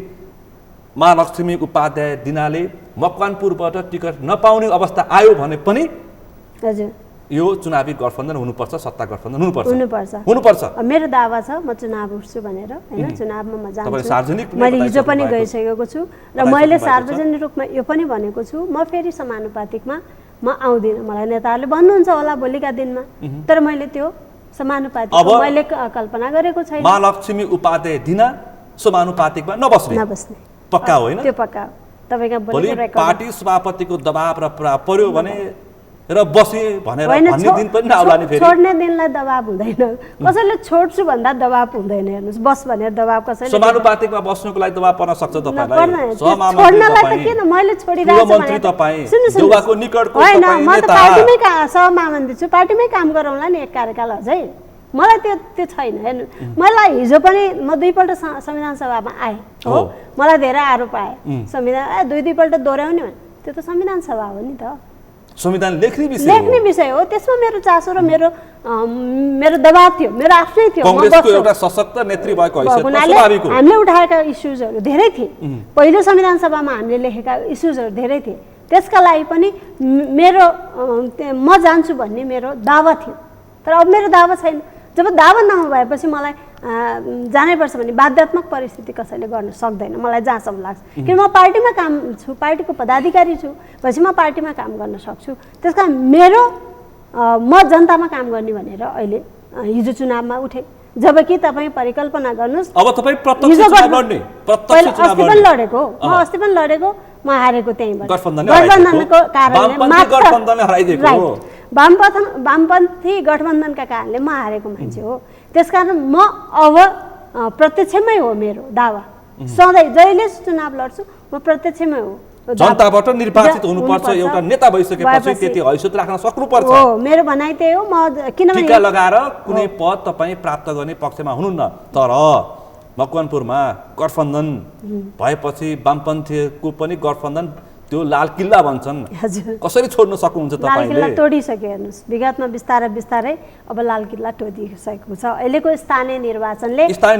महालक्ष्मी उपाध्याय दिनाले मकवानपुरबाट टिकट नपाउने अवस्था आयो भने पनि हजुर यो चुनावी गठबन्धन हुनुपर्छ, सत्ता गठबन्धन हुनुपर्छ। मेरो दावा छ म चुनाव उठ्छु भनेर होइन। चुनावमा म जान्छु, मैले हिजो पनि गइसकेको छु र मैले सार्वजनिक रूपमा यो पनि भनेको छु म फेरि समानुपातिकमा म आउँदिनँ। मलाई नेताहरूले भन्नुहुन्छ होला भोलिका दिनमा, तर मैले त्यो समानुपातिक मैले कल्पना गरेको छैन। महालक्ष्मी उपाध्याय दिना समानुपातिकमा नबस्ने पक्का होइन? त्यो पक्का। तपाईँको पार्टी सभापतिको दबाब र पर्यो भने र बसे भनेर भन्ने दिन पनि नआउला नि। फेरि छोड्ने दिनलाई दबाब हुँदैन, कसैले छोड्छु भन्दा दबाब हुँदैन। हेर्नुहोस् बस भनेर दबाब कसैले समानुपातिकमा बस्नुको लागि दबाब पर्न सक्छ छोड्नलाई तपाईलाई। त किन मैले छोडिरहेको होइन, म त पार्टीमै सहमन्त्री छु, पार्टीमै काम गरौँला नि एक कार्यकाल अझै। मलाई त्यो छैन। हेर्नु मलाई हिजो पनि म 2 पल्ट संविधान सभामा आएँ हो, मलाई धेरै आरोप आए संविधान 2 पल्ट दोहोऱ्याउने भने। त्यो त संविधान सभा हो नि त, संविधान लेख्ने विषय हो। त्यसमा मेरो चासो र मेरो दबाब थियो, मेरो आफ्नै थियो। कांग्रेसको एउटा सशक्त नेत्री भएको हैसियतमा स्वाभाविक हो। हामीले उठाएका इस्युजहरू धेरै थिए, पहिलो संविधान सभामा हामीले लेखेका इस्युजहरू धेरै थिए। त्यसका लागि पनि म जान्छु भन्ने मेरो दावा थियो। तर अब मेरो दावा छैन। जब दावा नभएपछि मलाई जानैपर्छ भने बाध्यात्मक परिस्थिति कसैले गर्न सक्दैन, मलाई जहाँसम्म लाग्छ। किन म पार्टीमा काम छु, पार्टीको पदाधिकारी छु, पछि म पार्टीमा काम गर्न सक्छु। त्यसकारण म जनतामा काम गर्ने भनेर अहिले हिजो चुनावमा उठेँ। जबकि तपाईँ परिकल्पना गर्नुहोस् अब तपाईँ प्रत्यक्ष चुनाव लड्ने प्रत्यक्ष चुनाव अस्ति पनि लडेको म अस्ति पनि लडेको म हारेको त्यहीँबाट गठबन्धनको कारणले गठबन्धनले हराइदिएको हो वामपन्थी गठबन्धनका कारणले म हारेको मान्छे हो त्यसकारण म अब प्रत्यक्षमै हो मेरो दावा सधैँ जहिले चुनाव लड्छु म प्रत्यक्षमै हो जनताबाट निर्वाचित हुनुपर्छ एउटा नेता भइसकेपछि त्यति हैसियत राख्न सक्नुपर्छ हो मेरो भनाइ त्यही हो म किनभने टीका लगाएर कुनै पद तपाईँ प्राप्त गर्ने पक्षमा हुनुहुन्न तर मकवानपुरमा गठबन्धन भएपछि वामपन्थीको पनि गठबन्धन त्यो लाल किल्ला भन्छन् कसरी छोड्न सक्नुहुन्छ लाल तपाईले किल्ला तोडिसक्यो हेर्नुस् विगतमा बिस्तारै बिस्तारै अब लाल किल्ला तोडिसकेको छ अहिलेको स्थानीय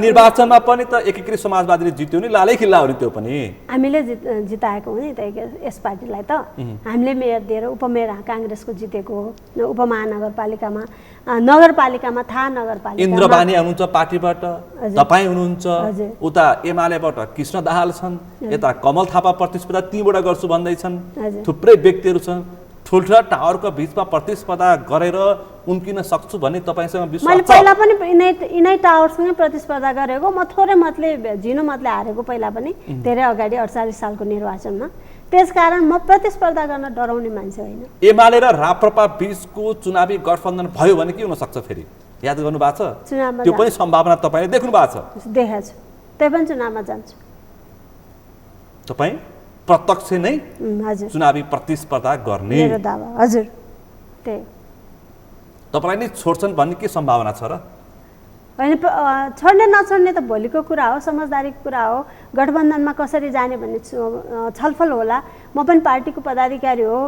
निर्वाचनमा पनि त एकीकृत समाजवादीले जित्यो नि लालै किल्ला हो नि त्यो पनि हामीले जिताएको हो नि त यस पार्टीलाई त हामीले मेयर दिएर उपमेयर काङ्ग्रेसको जितेको हो उपमहानगरपालिकामा नगरपालिकामा थाहा नगरपालिका इन्द्रबानी हुनुहुन्छ पार्टीबाट तपाईँ हुनुहुन्छ उता एमालेबाट कृष्ण दाहाल छन् यता कमल थापा प्रतिस्पर्धा तीबाट गर्छु भन्दैछन् थुप्रै व्यक्तिहरू छन् ठुल्ठुला टावरको बिचमा प्रतिस्पर्धा गरेर उम्किन सक्छु भन्ने तपाईँसँग विश्वास छ मैले पहिला पनि यिनै टावरसँगै प्रतिस्पर्धा गरेको म थोरै मतले झिनो मतले हारेको पहिला पनि धेरै अगाडि 48 सालको निर्वाचनमा त्यसकारण म प्रतिस्पर्धा गर्न डराउने मान्छे होइन एमाले र राप्रपा बीचको चुनावी गठबन्धन भयो भने के हुन सक्छ फेरि याद गर्नु भएको छ त्यो पनि सम्भावना तपाईले देख्नु भएको छ देखाएको छु त्यही पनि चुनावमा जान्छु तपाईँ प्रत्यक्ष नै हजुर चुनावी प्रतिस्पर्धा गर्ने मेरो दावा हजुर त्यही तपाईलाई नि छोड्छन् भन्ने के सम्भावना छ र होइन छोड्ने नछोड्ने त भोलिको कुरा हो समझदारीको कुरा हो गठबन्धनमा कसरी जाने भन्ने छलफल होला म पनि पार्टीको पदाधिकारी हो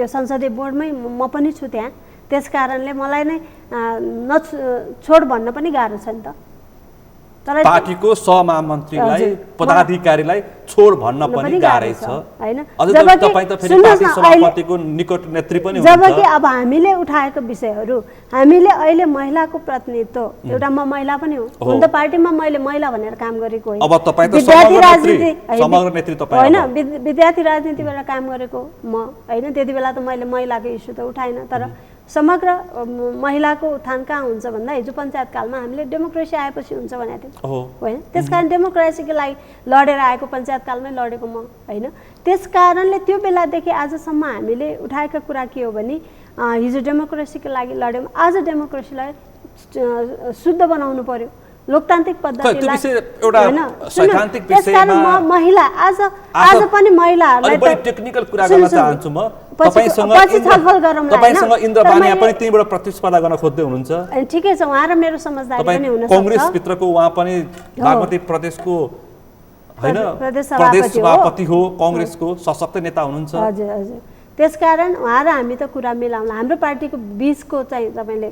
यो संसदीय बोर्डमै म पनि छु त्यहाँ त्यसकारणले मलाई नै छोड भन्न पनि गाह्रो छ नि त तर पार्टीको सहमहामन्त्रीलाई पदाधिकारीलाई छोड भन्न पनि गाह्रै छ हैन जबकि तपाई त फेरि पार्टी सभापतिको निकट नेत्री पनि हुनुहुन्छ जबकि अब हामीले उठाएको विषयहरू हामीले अहिले महिलाको प्रतिनिधित्व एउटा म महिला पनि हुँ हुन त पार्टीमा मैले महिला भनेर काम गरेको होइन अब तपाई त समग्र नेत्री तपाई हैन विद्यार्थी राजनीतिबाट काम गरेको म हैन त्यतिबेला त मैले महिलाको इस्यु त उठाइन तर समग्र महिलाको उत्थान कहाँ हुन्छ भन्दा हिजो पञ्चायत कालमा हामीले डेमोक्रेसी आएपछि हुन्छ भनेको थियौँ होइन त्यसकारण डेमोक्रेसीको लागि लडेर आएको पञ्चायत कालमै लडेको म होइन त्यसकारणले त्यो बेलादेखि आजसम्म हामीले उठाएका कुरा के हो भने हिजो डेमोक्रेसीको लागि लड्यौँ आज डेमोक्रेसीलाई शुद्ध बनाउनु पर्यो लोकतान्त्रिक पद्धतिलाई त्यसकारण म महिला आज पनि महिलाहरूलाई बढी टेक्निकल कुरा गर्न चाहन्छु म तपाईसँग इन्द्रबानी पनि त्यहीबाट प्रतिस्पर्धा गर्न खोज्दै हुनुहुन्छ ठिकै छ उहाँ र मेरो समझदारी पनि हुन सक्छ कांग्रेस भित्रको उहाँ पनि बागमती प्रदेशको हैन प्रदेश सभापति हो कांग्रेसको सशक्त नेता हुनुहुन्छ हजुर हजुर त्यसकारण उहाँ र हामी त कुरा मिलाउन हाम्रो पार्टीको बीचको चाहिँ तपाईले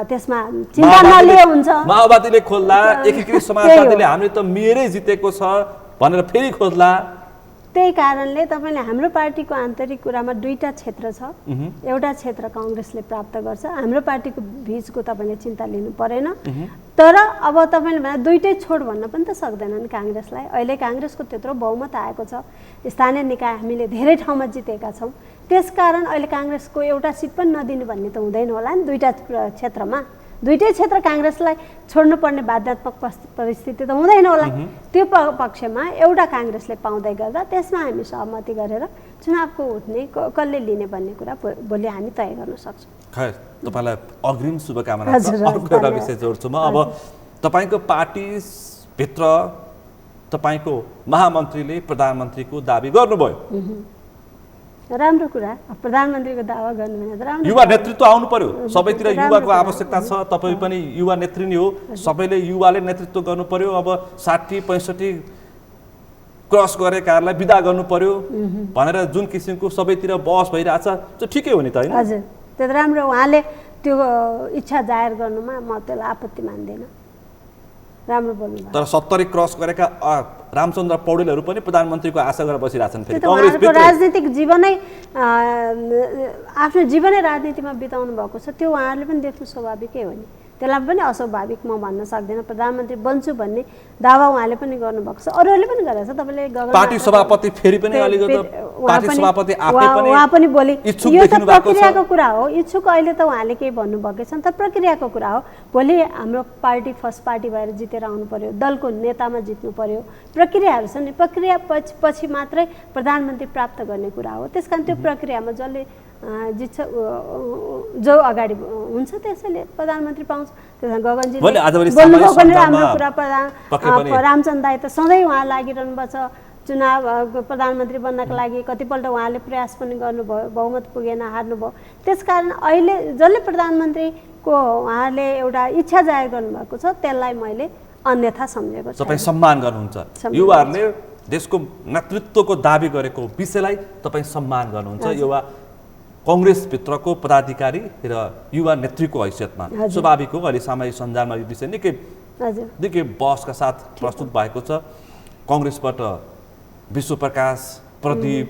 त्यसमा चिन्ता नलिए हुन्छ माओवादीले खोल्ला एकीकृत समाजवादीले हामीले त मेरै जितेको छ भनेर फेरि खोज्ला त्यही कारणले तपाईले हाम्रो पार्टीको आन्तरिक कुरामा दुईटा क्षेत्र छ एउटा क्षेत्र कांग्रेसले प्राप्त गर्छ हाम्रो पार्टीको बीचको तपाईले चिन्ता लिनु परेन तर अब तपाईले भने दुईटै छोड भन्न पनि त सक्दैनन् कांग्रेसलाई अहिले कांग्रेसको त्यत्रो बहुमत आएको छ स्थानीय निकाय हामीले धेरै ठाउँमा जितेका छौं त्यसकारण अहिले कांग्रेसको एउटा सिट पनि नदिनु भन्ने त हुँदैन होला नि दुईटा क्षेत्रमा दुईटै क्षेत्र कांग्रेसलाई छोड्नु पर्ने बाध्यात्मक परिस्थिति त हुँदैन होला त्यो पक्षमा एउटा कांग्रेसले पाउँदै गर्दा त्यसमा हामी सहमति गरेर चुनावको उठ्ने कसले लिने भन्ने कुरा भोलि हामी तय गर्न सक्छौं खैर तपाईलाई अग्रिम शुभकामना छ अर्को एउटा विषय जोड्छु म अब तपाईको पार्टी भित्र तपाईको महामन्त्रीले प्रधानमन्त्रीको दाबी गर्नुभयो राम्रो कुरा प्रधानमन्त्रीको दावा गर्नु भने त राम्रो युवा नेतृत्व आउनु पर्यो सबैतिर युवाको आवश्यकता छ तपाई पनि युवा नेत्री नै हो सबैले युवाले नेतृत्व गर्नु पर्यो अब 60 65 क्रस गरेकाहरुलाई बिदा गर्नु पर्यो भनेर जुन किसिमको सबैतिर बहस भइराछ त्यो ठिकै हो नि त हैन हजुर त्यो त राम्रो उहाँले त्यो इच्छा जाहेर गर्नुमा म त्यसलाई आपत्ति मान्दैन राम्रो बोल्नु तर 70 क्रस गरेका रामचन्द्र पौडेलहरु पनि प्रधानमन्त्रीको आशा गरेर बसिरहेछन् फेरि कांग्रेस भित्र राजनीतिक जीवनै आफ्नो जीवनै राजनीतिमा बिताउनु भएको छ त्यो उहाँहरुले पनि देख्नु स्वाभाविकै हो नि त्यसलाई पनि अस्वाभाविक म भन्न सक्दिन प्रधानमन्त्री बन्छु भन्ने दावा उहाँले पनि गर्नु भएको छ अरूले पनि गरेछ तपाईले पार्टी सभापति फेरि पनि अलिकति पार्टी सभापति उहाँ पनि बोले इच्छुक यो त देखिनु भएको छ। प्रक्रियाको कुरा हो। इच्छुक अहिले त उहाँले केही भन्नुभएकै छैन, तर प्रक्रियाको कुरा हो। भोलि हाम्रो पार्टी फर्स्ट पार्टी भएर जितेर आउनु पर्यो, दलको नेतामा जित्नु पर्यो, प्रक्रियाहरू छन् नि। प्रक्रिया पछि मात्रै प्रधानमन्त्री प्राप्त गर्ने कुरा हो। त्यस कारण त्यो प्रक्रियामा जसले जित्छ जो अगाडि हुन्छ त्यसैले प्रधानमन्त्री पाउँछ। त्यस कारण गगनजीले बोल्नुभयो भने राम्रो कुरा। रामचन्द्र दाई त सधैँ उहाँ लागिरहनु भएको छ चुनाव प्रधानमन्त्री बन्नको लागि। कतिपल्ट उहाँले प्रयास पनि गर्नुभयो, बहुमत पुगेन, हार्नुभयो। त्यसकारण अहिले जसले प्रधानमन्त्रीको उहाँले एउटा इच्छा जाहेर गर्नुभएको छ त्यसलाई मैले अन्यथा सम्झेको छु। तपाईँ सम्मान गर्नुहुन्छ, युवाहरूले देशको नेतृत्वको दाबी गरेको विषयलाई तपाईँ सम्मान गर्नुहुन्छ युवा कङ्ग्रेसभित्रको पदाधिकारी र युवा नेतृत्वको हैसियतमा। स्वाभाविक हो, अहिले सामाजिक सञ्जालमा यो विषय निकै बहसका साथ प्रस्तुत भएको छ। कङ्ग्रेसबाट विश्वप्रकाश, प्रदीप,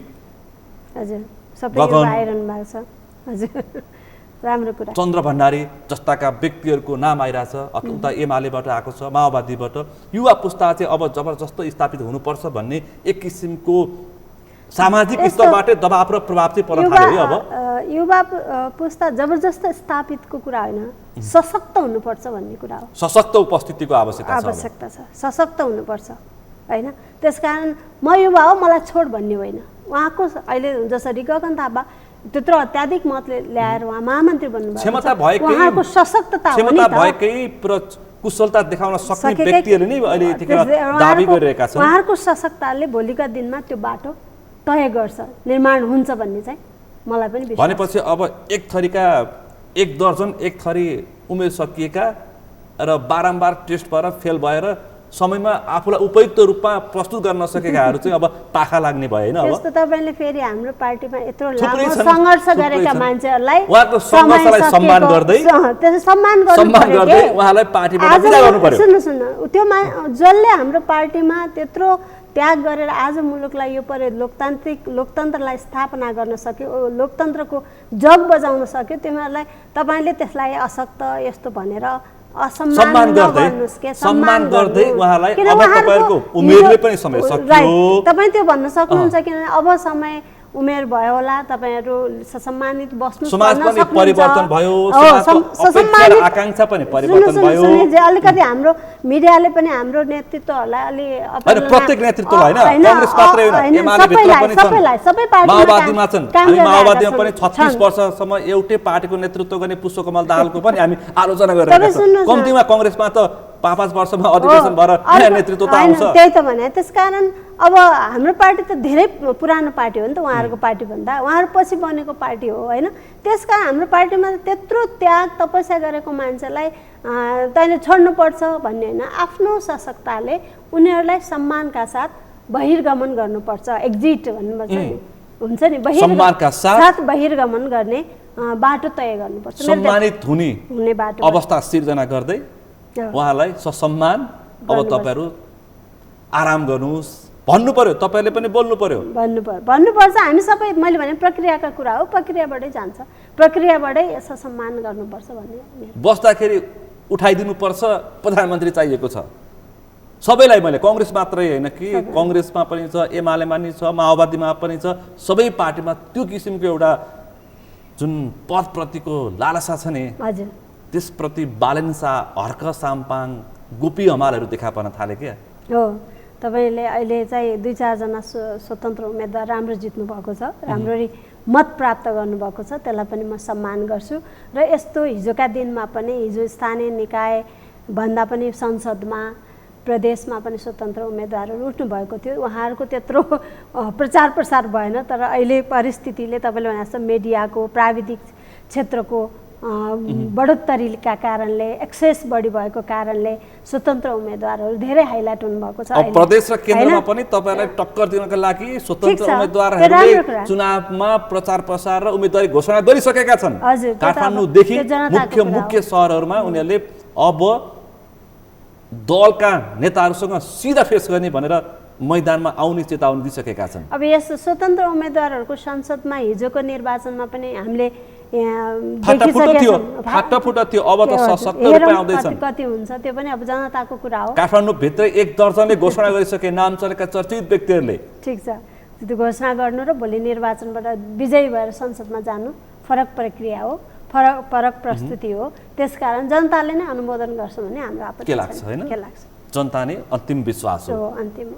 चन्द्र भण्डारी जस्ताका व्यक्तिहरूको नाम आइरहेछ। उता एमालेबाट आएको छ, माओवादीबाट। युवा पुस्ता चाहिँ अब जबरजस्त स्थापित हुनुपर्छ भन्ने एक किसिमको सामाजिक स्तरबाटै दबाव र प्रभाव चाहिँ पर्न थाल्यो। अब युवा पुस्ता जबरजस्त स्थापितको कुरा होइन, सशक्त हुनुपर्छ भन्ने कुरा हो। सशक्त उपस्थितिको आवश्यकता छ, सशक्त हुनुपर्छ होइन। त्यसकारण म युवा हो मलाई छोड भन्ने होइन। उहाँको अहिले जसरी गगन थापा त्यत्रो अत्याधिक मतले ल्याएर उहाँ महामन्त्री बन्नुभयो, उहाँको सशक्तता हो नि त। कुशलता देखाउन सक्ने व्यक्तिहरूले नै अहिले दाबी गरिरहेका छन्। उहाँहरूको सशक्तताले भोलिका दिनमा त्यो बाटो तय गर्छ, निर्माण हुन्छ भन्ने चाहिँ मलाई पनि विश्वास छ। भनेपछि अब एक दर्जन एक थरी उमेर सकिएका र बारम्बार टेस्ट भएर फेल भएर समयमा आफूलाई उपयुक्त रूपमा प्रस्तुत गर्न नसकेकाहरू चाहिँ अब पाखा लाग्ने भयो होइन। अब त्यस्तो तपाईँले फेरि हाम्रो पार्टीमा यत्रो लामो सङ्घर्ष गरेका मान्छेहरूलाई उहाँको सङ्घर्षलाई सम्मान गर्दै उहाँलाई पार्टीबाट बिदा गर्नु पर्यो। सुन्नु त्यो जसले हाम्रो पार्टीमा त्यत्रो त्याग गरेर आज मुलुकलाई यो पर्यो लोकतन्त्रलाई स्थापना गर्न सक्यो, लोकतन्त्रको जग बजाउन सक्यो, तिमीहरूलाई तपाईँले त्यसलाई अशक्त यस्तो भनेर सम्मान गर्दै उहाँलाई अब तपाईहरुको उमेरले पनि समय सकियो। तपाईँ त्यो भन्न सक्नुहुन्छ किनभने अब समय उमेर भयो होला, तपाईहरु सम्मानित बस्नु सक्नुहुन्छ, समाज पनि परिवर्तन भयो, समाजको आकांक्षा पनि परिवर्तन भयो। अलिकति हाम्रो मिडियाले पनि हाम्रो नेतृत्वहरूलाई अलि प्रत्येक नेतृत्वलाई हैन, कांग्रेस मात्रै हैन, एमाले भित्र पनि छन्, सबै पार्टी माओवादीमा छन्। हामी माओवादीमा पनि 36 वर्षसम्म एउटै पार्टीको नेतृत्व गर्ने पुष्पकमल दाहालको पनि हामी आलोचना गरिरहेका छौं। कम्तीमा कांग्रेसमा त 5 वर्षमा अधिवेशन भएर नयाँ नेतृत्व त आउँछ। त्यही त भने। त्यसकारण अब हाम्रो पार्टी त धेरै पुरानो पार्टी हो नि त, उहाँहरूको पार्टी भन्दा उहाँहरू पछि बनेको पार्टी हो हैन। त्यसकारण हाम्रो पार्टीमा त्यत्रो त्याग तपस्या गरेको मान्छेलाई तैँले छोड्नुपर्छ भन्ने होइन, आफ्नो सशक्तताले उनीहरूलाई सम्मानका साथ बहिर्गमन गर्नुपर्छ। एक्जिट भन्नुपर्छ हुन्छ नि, सम्मानका साथ बहिर्गमन गर्ने बाटो तय गर्नुपर्छ, सम्मानित हुने बाटो अवस्था सिर्जना गर्दै उहाँलाई ससम्मान अब तपाईहरु आराम गर्नुस् भन्नु पर्यो, तपाईले पनि बोल्नु पर्यो, भन्नुपर्छ। हामी सबै मैले भने प्रक्रियाका कुरा हो, प्रक्रियाबाटै जान्छ, प्रक्रियाबाटै ससम्मान गर्नुपर्छ भन्ने। बस्दाखेरि उठाइदिनु पर्छ, प्रधानमन्त्री चाहिएको छ सबैलाई। मैले कांग्रेस मात्रै हैन कि, कांग्रेसमा पनि छ, एमालेमा पनि छ, माओवादीमा पनि छ, सबै पार्टीमा त्यो किसिमको एउटा जुन पदप्रतिको लालसा छ नि, हजुर, त्यसप्रति बालेन्सा, हर्क साम्पाङ, गोपी हमालहरू देखा पर्न थाले क्या हो। तपाईले अहिले चाहिँ 2-4 जना स्वतन्त्र उम्मेदवार राम्रो जित्नु भएको छ, राम्ररी मत प्राप्त गर्नुभएको छ, त्यसलाई पनि म सम्मान गर्छु। र यस्तो हिजोका दिनमा पनि, हिजो स्थानीय निकाय भन्दा पनि संसदमा प्रदेशमा पनि स्वतन्त्र उम्मेदवारहरू उठ्नु भएको थियो, उहाँहरूको त्यत्रो प्रचार प्रसार भएन। तर अहिले परिस्थितिले तपाईँले भने जस्तो मिडियाको प्राविधिक क्षेत्रको बढोत्तरीका कारणले, एक्सेस बढी भएको कारणले स्वतन्त्र उम्मेदवारहरू धेरै हाइलाइट हुनुभएको छ। प्रदेश र केन्द्रमा पनि तपाईलाई टक्कर दिनका लागि स्वतन्त्र उम्मेदवारहरूले चुनावमा प्रचार प्रसार र उम्मेदवारी घोषणा गरिसकेका छन्। काठमाडौँदेखि मुख्य शहरहरूमा उनीहरूले अब दलका नेताहरूसँग सिधा फेस गर्ने भनेर मैदानमा आउने चेतावनी दिइसकेका छन्। अब यस स्वतन्त्र उम्मेदवारहरूको संसदमा हिजोको निर्वाचनमा पनि हामीले फाटाफुटा थियो, अब त 70 रुपैयाँ आउँदैछन्। कति हुन्छ त्यो पनि अब जनताको कुरा हो। काठमाडौँ भित्र 1 दर्जनले घोषणा गरिसके नाम चलेका चर्चित व्यक्तिहरूले। ठीक छ, त्यो घोषणा गर्नु र भोलि निर्वाचनबाट विजयी भएर संसदमा जानु फरक प्रक्रिया हो, फरक प्रस्तुति हो। त्यसकारण जनताले नै अनुमोदन गर्छ भने हाम्रो आपत्ति के लाग्छ हैन? के लाग्छ? जनता नै अन्तिम विश्वास हो, अन्तिम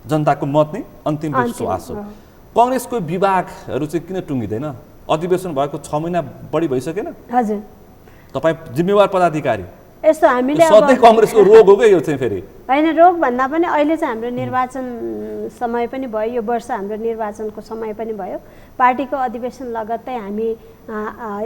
जनताको मत नै अन्तिम विश्वास हो। कांग्रेसको विभागहरू चाहिँ किन टुङ्गिँदैन? अधिवेशन भएको 6 महिना बढी भइसकेन? हजुर, तपाईँ जिम्मेवार पदाधिकारी, यस्तो हामीले सधैँ कांग्रेसको रोग हो क्या यो चाहिँ फेरि? होइन, रोग भन्दा पनि अहिले चाहिँ हाम्रो निर्वाचन समय पनि भयो, यो वर्ष हाम्रो निर्वाचनको समय पनि भयो। पार्टीको अधिवेशन लगत्तै हामी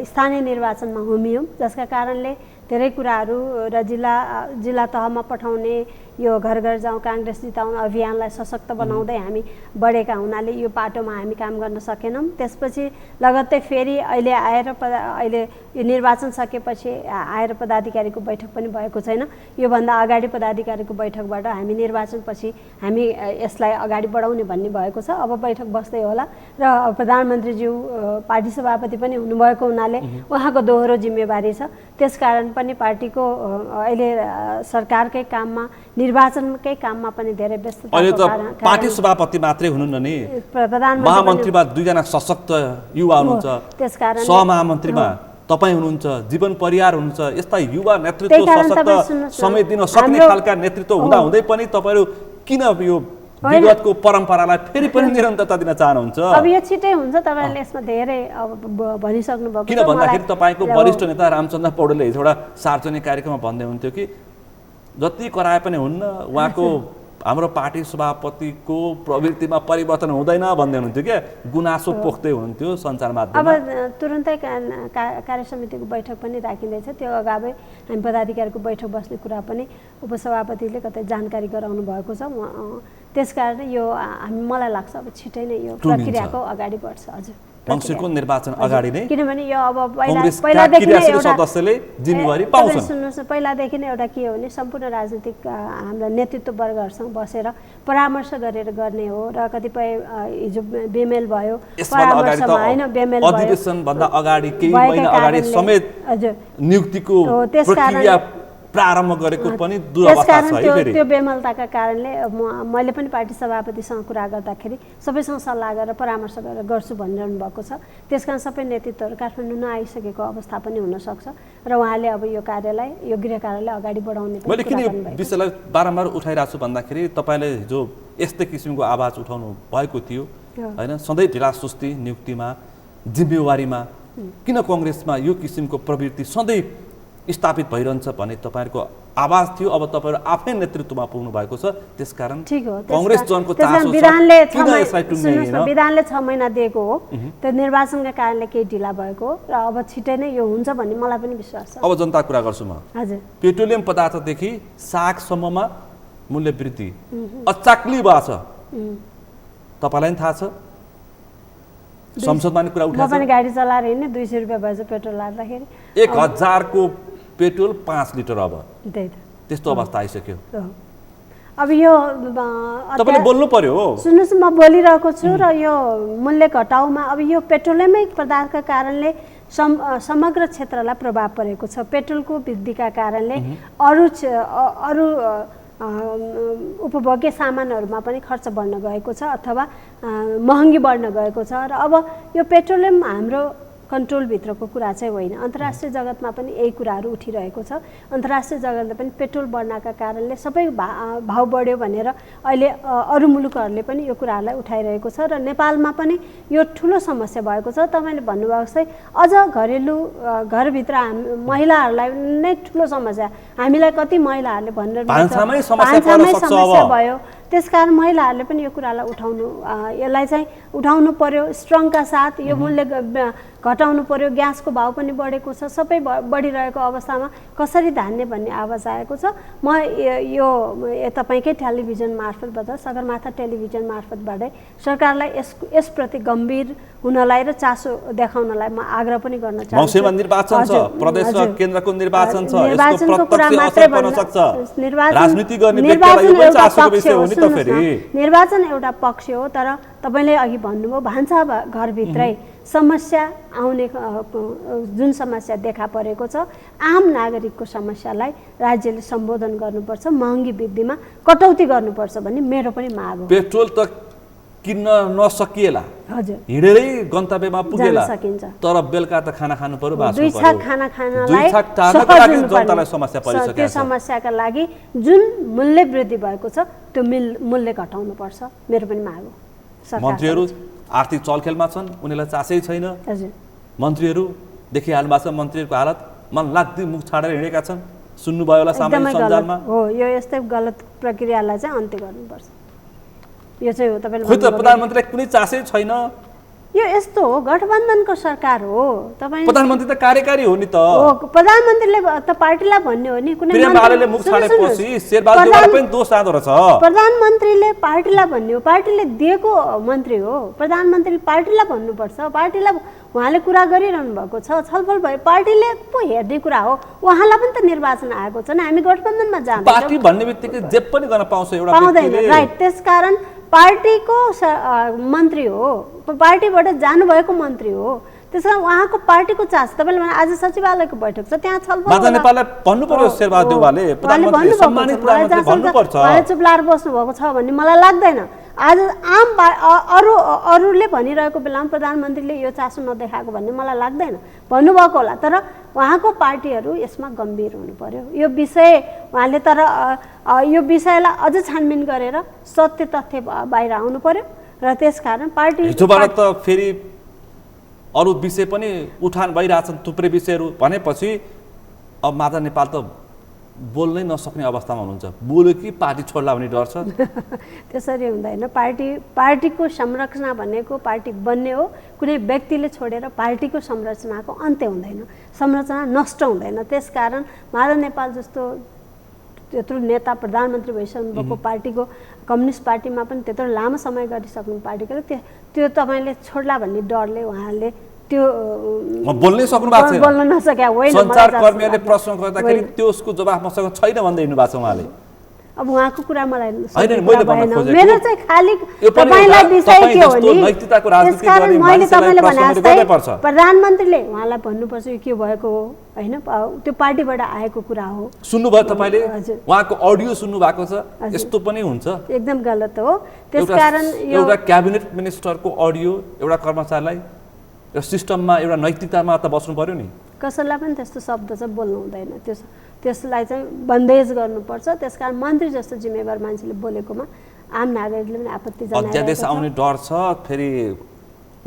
स्थानीय निर्वाचनमा होमियौँ, जसका कारणले धेरै कुराहरू र जिल्ला तहमा पठाउने यो घर घर जाउँ काङ्ग्रेस जिताउँ अभियानलाई सशक्त बनाउँदै हामी बढेका हुनाले यो पाटोमा हामी काम गर्न सकेनौँ। त्यसपछि लगत्तै फेरि अहिले अहिले यो निर्वाचन सकेपछि आएर पदाधिकारीको बैठक पनि भएको छैन। योभन्दा अगाडि पदाधिकारीको बैठकबाट हामी निर्वाचनपछि हामी यसलाई अगाडि बढाउने भन्ने भएको छ। अब बैठक बस्दै होला र प्रधानमन्त्रीज्यू पार्टी सभापति पनि हुनुभएको हुनाले उहाँको दोहोरो जिम्मेवारी छ। त्यसकारण पनि पार्टीको अहिले सरकारकै काममा निर्वाचनकै काममा पनि धेरै व्यस्तता अहिले त पार्टी सभापति मात्रै हुनुहुन्न नि, प्रधानमन्त्री महामन्त्रीमा 2 जना सशक्त युवा हुनुहुन्छ, त्यसकारण सहमहामन्त्रीमा तपाईँ हुनुहुन्छ, जीवन परियार हुनुहुन्छ। यस्ता युवा नेतृत्व सशक्त समय दिन सक्ने खालका नेतृत्व हुँदा हुँदै पनि तपाईँहरू किन यो विगतको परम्परालाई फेरि पनि निरन्तरता दिन चाहनुहुन्छ? अब यो छिटै हुन्छ, तपाईँहरूले यसमा धेरै भनिसक्नु भएको छ। किन भन्दाखेरि तपाईँको वरिष्ठ नेता रामचन्द्र पौडेलले हिजो एउटा सार्वजनिक कार्यक्रममा भन्दै हुन्थ्यो कि जति कराए पनि हुन्न, उहाँको हाम्रो पार्टी सभापतिको प्रवृत्तिमा परिवर्तन हुँदैन भन्दै हुनुहुन्थ्यो क्या, गुनासो पोख्दै हुनुहुन्थ्यो सञ्चार माध्यममा। अब तुरुन्तै कार्य समितिको बैठक पनि राखिँदैछ, त्यो अगावै हामी पदाधिकारीको बैठक बस्ने कुरा पनि उपसभापतिले कतै जानकारी गराउनु भएको छ। त्यसकारण यो मलाई लाग्छ अब छिटै नै यो प्रक्रियाको अगाडि बढ्छ। हजुर, मङ्सिरको निर्वाचन अगाडि नै, किनभने यो अब पहिलादेखि नै एउटा सदस्यले जिम्मेवारी पाउँछन्। सुन्नुहोस् न, पहिलादेखि नै एउटा के हो भने सम्पूर्ण राजनीतिक हाम्रा नेतृत्व वर्गहरूसँग बसेर परामर्श गरेर गर्ने हो र कतिपय हिजो बेमेल भयो, परामर्शमा होइन बेमेल भयो, अधिवेशन भन्दा अगाडि केही महिना अगाडि समेत नियुक्तिको प्रक्रिया प्रारम्भ गरेको पनि दुरवस्था छ है। फेरि त्यो बेमलताका कारणले मैले पनि पार्टी सभापतिसँग कुरा गर्दाखेरि सबैसँग सल्लाह गरेर परामर्श गरेर गर्छु भनिरहनु भएको छ। त्यसकारण सबै नेतृत्वहरू काठमाडौँ नआइसकेको अवस्था पनि हुनसक्छ र उहाँले अब यो कार्यलाई, यो गृह कार्यलाई अगाडि बढाउने मैले किन यो विषयलाई बारम्बार उठाइरहेको छु भन्दाखेरि तपाईँले हिजो यस्तै किसिमको आवाज उठाउनु भएको थियो होइन, सधैँ ढिला सुस्ती नियुक्तिमा, जिम्मेवारीमा। किन काङ्ग्रेसमा यो किसिमको प्रवृत्ति सधैँ स्थापित भइरहन्छ भन्ने तपाईँहरूको आवाज थियो। अब तपाईँहरू आफै नेतृत्वमा पुग्नु भएको छ, त्यसकारण काङ्ग्रेस जनको चासो छ। विधानले 6 महिना दिएको हो, त्यो निर्वाचनका कारणले केही ढिला भएको र अब छिटै नै यो हुन्छ भन्ने मलाई पनि विश्वास छ। अब जनता कुरा गर्छु म। हजुर, पेट्रोलियम पदार्थदेखि सागसम्ममा मूल्य वृद्धि अचाक्ली भएको छ, तपाईँलाई पनि थाहा छ। संसदमा नि कुरा उठाएको छ। म पनि गाडी चलाएर हिँड्ने 200 रुपियाँ भएछ पेट्रोल हाल्दाखेरि, 1000 को पेट्रोल 5 लिटर। अब त्यस्तो अवस्था आइसक्यो। अब यो तपाईले बोल्नु पर्यो। सुन्नुहोस्, म बोलिरहेको छु र यो मूल्य घटाउमा अब यो पेट्रोलियमै पदार्थका कारणले समग्र क्षेत्रलाई प्रभाव परेको छ। पेट्रोलको वृद्धिका कारणले अरू उपभोग्य सामानहरूमा पनि खर्च बढ्न गएको छ अथवा महँगी बढ्न गएको छ र अब यो पेट्रोलियम हाम्रो कन्ट्रोलभित्रको कुरा चाहिँ होइन। अन्तर्राष्ट्रिय जगतमा पनि यही कुराहरू उठिरहेको छ। अन्तर्राष्ट्रिय जगतले पनि पेट्रोल बढ्नका कारणले सबै भाउ बढ्यो भनेर अहिले अरू मुलुकहरूले पनि यो कुराहरूलाई उठाइरहेको छ र नेपालमा पनि यो ठुलो समस्या भएको छ। तपाईँले भन्नुभएको जस्तै अझ घरेलु घरभित्र महिलाहरूलाई नै ठुलो समस्या, हामीलाई कति महिलाहरूले भनिरहेको भान्सामै समस्या भयो। त्यसकारण महिलाहरूले पनि यो कुरालाई यसलाई चाहिँ उठाउनु पर्यो स्ट्रङका साथ। यो मूल्य घटाउनु पर्यो। ग्यासको भाउ पनि बढेको छ, सबै बढिरहेको अवस्थामा कसरी धान्ने भन्ने आवाज आएको छ। म यो तपाईँकै टेलिभिजन मार्फतबाट, सगरमाथा टेलिभिजन मार्फतबाटै सरकारलाई यसप्रति गम्भीर हुनलाई र चासो देखाउनलाई म आग्रह पनि गर्न चाहन्छु। मौसममा निर्वाचन छ, प्रदेश र केन्द्रको निर्वाचन छ, यसको प्रत्यक्ष असर पर्न सक्छ। राजनीति गर्ने व्यक्तिलाई यो पनि चासोको विषय हो नि त। फेरि निर्वाचन एउटा पक्ष हो, तर तपाईले अघि भन्नुभयो भान्सा घरभित्रै समस्या आउने जुन समस्या देखा परेको छ, आम नागरिकको समस्यालाई राज्यले सम्बोधन गर्नुपर्छ, महँगी वृद्धिमा कटौती गर्नुपर्छ भन्ने मेरो पनि माग हो। पेट्रोल त किन्न नसकिएला हजुर हिँडेरै गन्तव्यमा पुगेला जान सकिन्छ। तर बेलुका त खाना खानु पर्यो बाँच्नु दुई पर्यो छाक खाना खानलाई दुई छाक खानको सहज लागि हुनुपर्ने। जनतालाई समस्या परिसकेको त्यो छ समस्याका लागि जुन मूल्य वृद्धि भएको छ त्यो मूल्य घटाउनु पर्छ मेरो पनि माग हो सरकार मन्त्रीहरू आर्थिक चलखेलमा छन् उनीहरूलाई चासै छैन हजुर मन्त्रीहरू देखिहाल्नु भएको छ मन्त्रीहरूको हालत मन लाग्दै मुख छाडेर हिँडेका छन् सुन्नुभयो होला एकदमै सामाजिक गलत सञ्जालमा हो यो यस्तै गलत प्रक्रियालाई चाहिँ अन्त्य गर्नुपर्छ यो चाहिँ हो तपाईँले खोइ त भन्नुभयो। प्रधानमन्त्रीलाई कुनै चासै छैन यो यस्तो हो गठबन्धनको सरकार हो तपाईँ प्रधानमन्त्री त कार्यकारी हो नि त हो प्रधानमन्त्रीले त पार्टीलाई भन्ने हो नि कुनै प्रियम मन्त्री- आलेले मुख सुन्नुहोस्, छाडेपछि सुन्नुहोस्। शेरबहादुर पनि दोष जाँदो रहेछ प्रधानमन्त्रीले पार्टीलाई भन्ने हो पार्टीले दिएको मन्त्री हो प्रधानमन्त्रीले पार्टीलाई भन्नुपर्छ पार्टीलाई उहाँले कुरा गरिरहनु भएको छ छलफल भयो पार्टीले पो हेर्ने कुरा हो उहाँलाई पनि त निर्वाचन आएको छ नि हामी गठबन्धनमा जाँदैछौँ पार्टी भन्ने बित्तिकै जे पनि गर्न पाउँछ एउटा पाउँदैन व्यक्तिले राइट त्यसकारण पार्टीको मन्त्री हो पार्टीबाट जानुभएको मन्त्री हो त्यस कारण उहाँको पार्टीको चास तपाईँले भने आज सचिवालयको बैठक छ त्यहाँ छलफल माता नेपाललाई भन्नु पर्यो शेरबहादुर देउवाले प्रधानमन्त्री सम्मानित प्रधानमन्त्री भन्नुपर्छ उहाँले चुप लाएर बस्नु भएको छ भन्ने मलाई लाग्दैन आज आम अरूले भनिरहेको बेलामा प्रधानमन्त्रीले यो चासो नदेखाएको भन्ने मलाई लाग्दैन भन्नुभएको होला तर उहाँको पार्टीहरू यसमा गम्भीर हुनु पर्यो यो विषय उहाँले तर यो विषयलाई अझ छानबिन गरेर सत्य तथ्य बाहिर आउनु पर्यो र त्यसकारण पार्टी हिजोबाट त फेरि अरू विषय पनि उठान भइरहेछन् थुप्रै विषयहरू भनेपछि अब माता नेपाल त बोल्नै नसक्ने अवस्थामा हुनुहुन्छ बोल्यो कि पार्टी छोड्ला भन्ने डर छ त्यसरी हुँदैन पार्टीको संरचना भनेको पार्टी बन्ने हो कुनै व्यक्तिले छोडेर पार्टीको संरचनाको अन्त्य हुँदैन संरचना नष्ट हुँदैन त्यसकारण माधव नेपाल जस्तो त्यत्रो नेता प्रधानमन्त्री भइसक्नु भएको पार्टीको कम्युनिस्ट पार्टीमा पनि त्यत्रो लामो समय गरिसक्नु पार्टीको त्यो तपाईँले छोड्ला भन्ने डरले उहाँले त्यो बोल्नै सक्नु भएको छैन बोल्न नसक्या होइन सञ्चारकर्मीहरूले प्रश्न गर्दाखेरि त्यसको जवाफ मसँग छैन भन्दै हिँड्नु भएको छ उहाँले अब उहाँको कुरा मलाई होइन मैले भन्न खोजेको मेरो चाहिँ खाली तपाईलाई विषय के हो नि नैतिकताको राजनीति त्यसकारण गर्ने मैले तपाईँले भने मान्छेलाई जस्तै पर्छ प्रधानमन्त्रीले उहाँलाई भन्नुपर्छ यो के भएको हो होइन त्यो पार्टीबाट आएको कुरा हो सुन्नुभयो तपाईँले हजुर। उहाँको अडियो सुन्नु भएको छ यस्तो पनि हुन्छ एकदम गलत हो त्यसकारण यो एउटा क्याबिनेट मिनिस्टरको अडियो एउटा कर्मचारीलाई र सिस्टममा एउटा नैतिकतामा त बस्नु पर्यो नि कसैलाई पनि त्यस्तो शब्द चाहिँ बोल्नु हुँदैन त्यसलाई चाहिँ बन्देज गर्नुपर्छ त्यसकारण मन्त्री जस्तो जिम्मेवार मान्छेले बोलेकोमा आम नागरिकले पनि आपत्ति जनाइरहेको अध्यादेश छ। आउने डर छ फेरि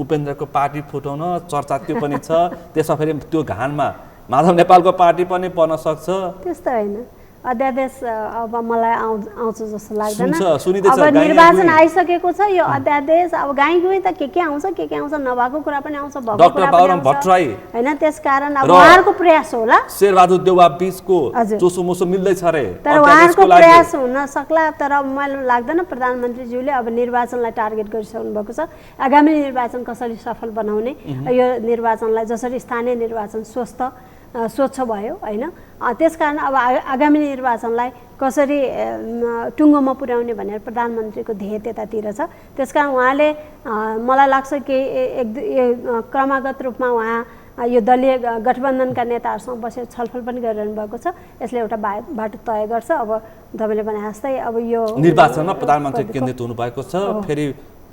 उपेन्द्रको पार्टी फुटाउन चर्चा त्यो पनि छ त्यसमा फेरि त्यो घानमा माधव नेपालको पार्टी पनि पर्न सक्छ त्यस्तो होइन अध्यादेश अब मलाई आउँछ जस्तो लाग्दैन सुनिँदैछ, अब गाई निर्वाचन गुई। आइसकेको छ यो अध्यादेश अब गाई गुई त के आउँछ नभएको कुरा पनि आउँछ भएको डाक्टर कुरा पनि बाबुराम आउँछ। भट्टराई होइन त्यसकारण अब र उहाँहरूको प्रयास होला शेरबहादुर देउवा बीचको हजुर। चोसोमोसो मिल्दैछ अरे तर उहाँहरूको प्रयास हुन सक्ला तर मलाई लाग्दैन प्रधानमन्त्रीज्यूले अब निर्वाचनलाई टार्गेट गरिसक्नु भएको छ आगामी निर्वाचन कसरी सफल बनाउने यो निर्वाचनलाई जसरी स्थानीय निर्वाचन स्वच्छ भयो होइन त्यसकारण अब आगामी निर्वाचनलाई कसरी टुङ्गोमा पुर्याउने भनेर प्रधानमन्त्रीको ध्येय त्यतातिर छ त्यसकारण उहाँले मलाई लाग्छ कि क्रमागत रूपमा उहाँ यो दलीय गठबन्धनका नेताहरूसँग बसेर छलफल पनि गरिरहनु भएको छ यसले एउटा बाटो तय गर्छ अब तपाईँले भने जस्तै अब यो निर्वाचनमा प्रधानमन्त्री केन्द्रित हुनुभएको छ फेरि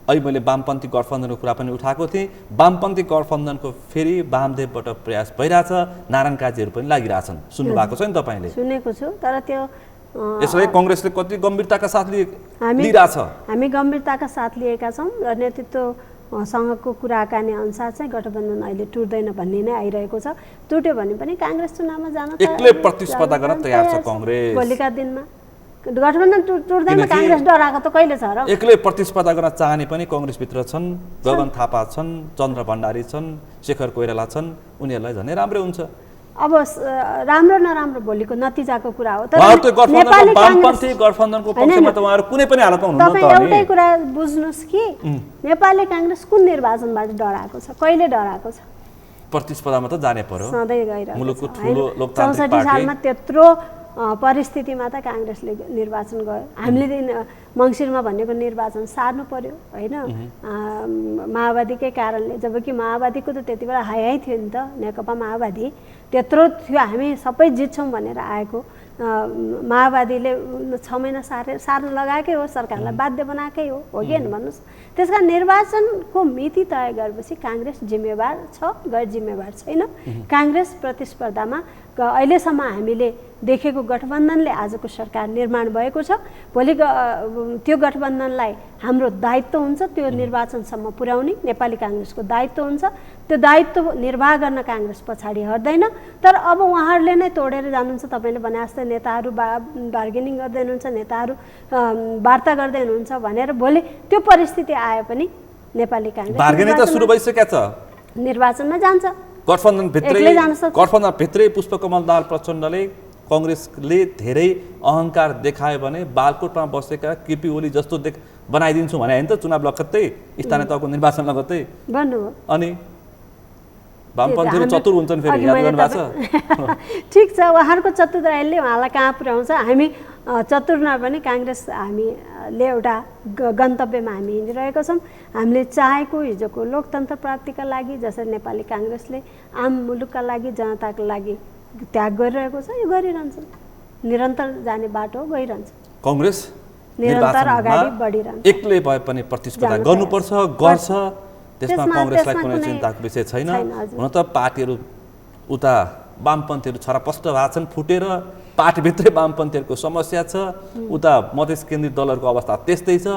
अहिले मैले वामपन्थी गठबन्धनको कुरा पनि उठाएको थिएँ वामपन्थी गठबन्धनको फेरि वामदेवबाट प्रयास भइरहेछ नारायण काजीहरू पनि लागिरहेछन् सुन्नु भएको छ नि तपाईँले सुनेको छु तर त्यो यसलाई कङ्ग्रेसले कति गम्भीरताका साथ लिइरहेछ हामी गम्भीरताका साथ लिएका छौँ र नेतृत्व सँगको कुराकानी अनुसार चाहिँ गठबन्धन अहिले टुट्दैन भन्ने नै आइरहेको छ टुट्यो भने पनि काङ्ग्रेस चुनावमा जान एक्लै प्रतिस्पर्धा गर्न तयार छ कङ्ग्रेस भोलिका दिनमा गठबन्धन टुट्दैन काङ्ग्रेस डराएको त कहिले छ र एक्लै प्रतिस्पर्धा गर्न चाहने पनि कङ्ग्रेसभित्र छन् गगन थापा छन् चन्द्र भण्डारी छन् शेखर कोइराला छन् उनीहरूलाई झनै राम्रै हुन्छ अब राम्रो नराम्रो भोलिको नतिजाको कुरा हो तर वामपन्थी गठबन्धनको पक्षमा त उहाँहरू कुनै पनि हालतमा हुनुहुन्न तपाईँ एउटै कुरा बुझ्नुहोस् कि नेपाली काङ्ग्रेस कुन निर्वाचनबाट डराएको छ कहिले डराएको छ प्रतिस्पर्धामा त जाने पर्यो सधैँ गइरहेको मुलुकको ठुलो लोकतान्त्रिक 64 सालमा त्यत्रो परिस्थितिमा त काङ्ग्रेसले निर्वाचन गयो हामीले मङ्सिरमा भनेको निर्वाचन सार्नु पर्यो होइन माओवादीकै कारणले जबकि माओवादीको त त्यति बेला हाई थियो नि त नेकपा माओवादी त्यत्रो थियो हामी सबै जित्छौँ भनेर आएको माओवादीले 6 महिना सार्न लगाएकै हो, सरकारलाई बाध्य बनाएकै हो कि होइन भन्नुहोस्। त्यसका निर्वाचनको मिति तय गरेपछि काङ्ग्रेस जिम्मेवार छ, गैर जिम्मेवार छैन। काङ्ग्रेस प्रतिस्पर्धामा अहिलेसम्म हामीले देखेको गठबन्धनले आजको सरकार निर्माण भएको छ। भोलि त्यो गठबन्धनलाई हाम्रो दायित्व हुन्छ त्यो निर्वाचनसम्म पुर्याउने, नेपाली काङ्ग्रेसको दायित्व हुन्छ। त्यो दायित्व निर्वाह गर्न काङ्ग्रेस पछाडि हट्दैन। तर अब उहाँहरूले नै तोडेर जानुहुन्छ। तपाईँले भने जस्तै नेताहरू बार्गेनिङ गर्दै हुनुहुन्छ, नेताहरू वार्ता गर्दै हुनुहुन्छ भनेर भोलि त्यो परिस्थिति आए पनि नेपाली काङ्ग्रेस बार्गेनिङ त सुरु भइसकेको छ, निर्वाचनमा जान्छ। गठबन्धनभित्रै पुष्पकमल दाहाल प्रचण्डले कङ्ग्रेसले धेरै अहङ्कार देखायो भने बालकोटमा बसेका केपी ओली जस्तो बनाइदिन्छु भने होइन त, चुनाव लगत्तै स्थानीय तहको निर्वाचन लगत्तै भन्नुभयो। अनि वामपन्थीहरू चतुर हुन्छन् फेरि, याद गर्नुभएको छ? ठिक छ, उहाँहरूको चतुराईले उहाँलाई कहाँ पुर्याउँछ। हामी चतुर नभए पनि काङ्ग्रेस हामीले एउटा गन्तव्यमा हामी हिँडिरहेका छौँ। हामीले चाहेको हिजोको लोकतन्त्र प्राप्तिका लागि जसरी नेपाली काङ्ग्रेसले आम मुलुकका लागि, जनताको लागि त्याग गरिरहेको छ, यो गरिरहन्छ। निरन्तर जाने बाटो गइरहन्छ। कङ्ग्रेस निरन्तर अगाडि बढिरहन्छ। एक्लै भए पनि प्रतिस्पर्धा गर्नुपर्छ, गर्छ। त्यसमा कङ्ग्रेसलाई कुनै चिन्ताको विषय छैन। हुन त पार्टीहरू उता वामपन्थीहरू छरपष्ट भएको छन्, फुटेर पार्टीभित्रै वामपन्थीहरूको समस्या छ, उता मधेस केन्द्रित दलहरूको अवस्था त्यस्तै छ।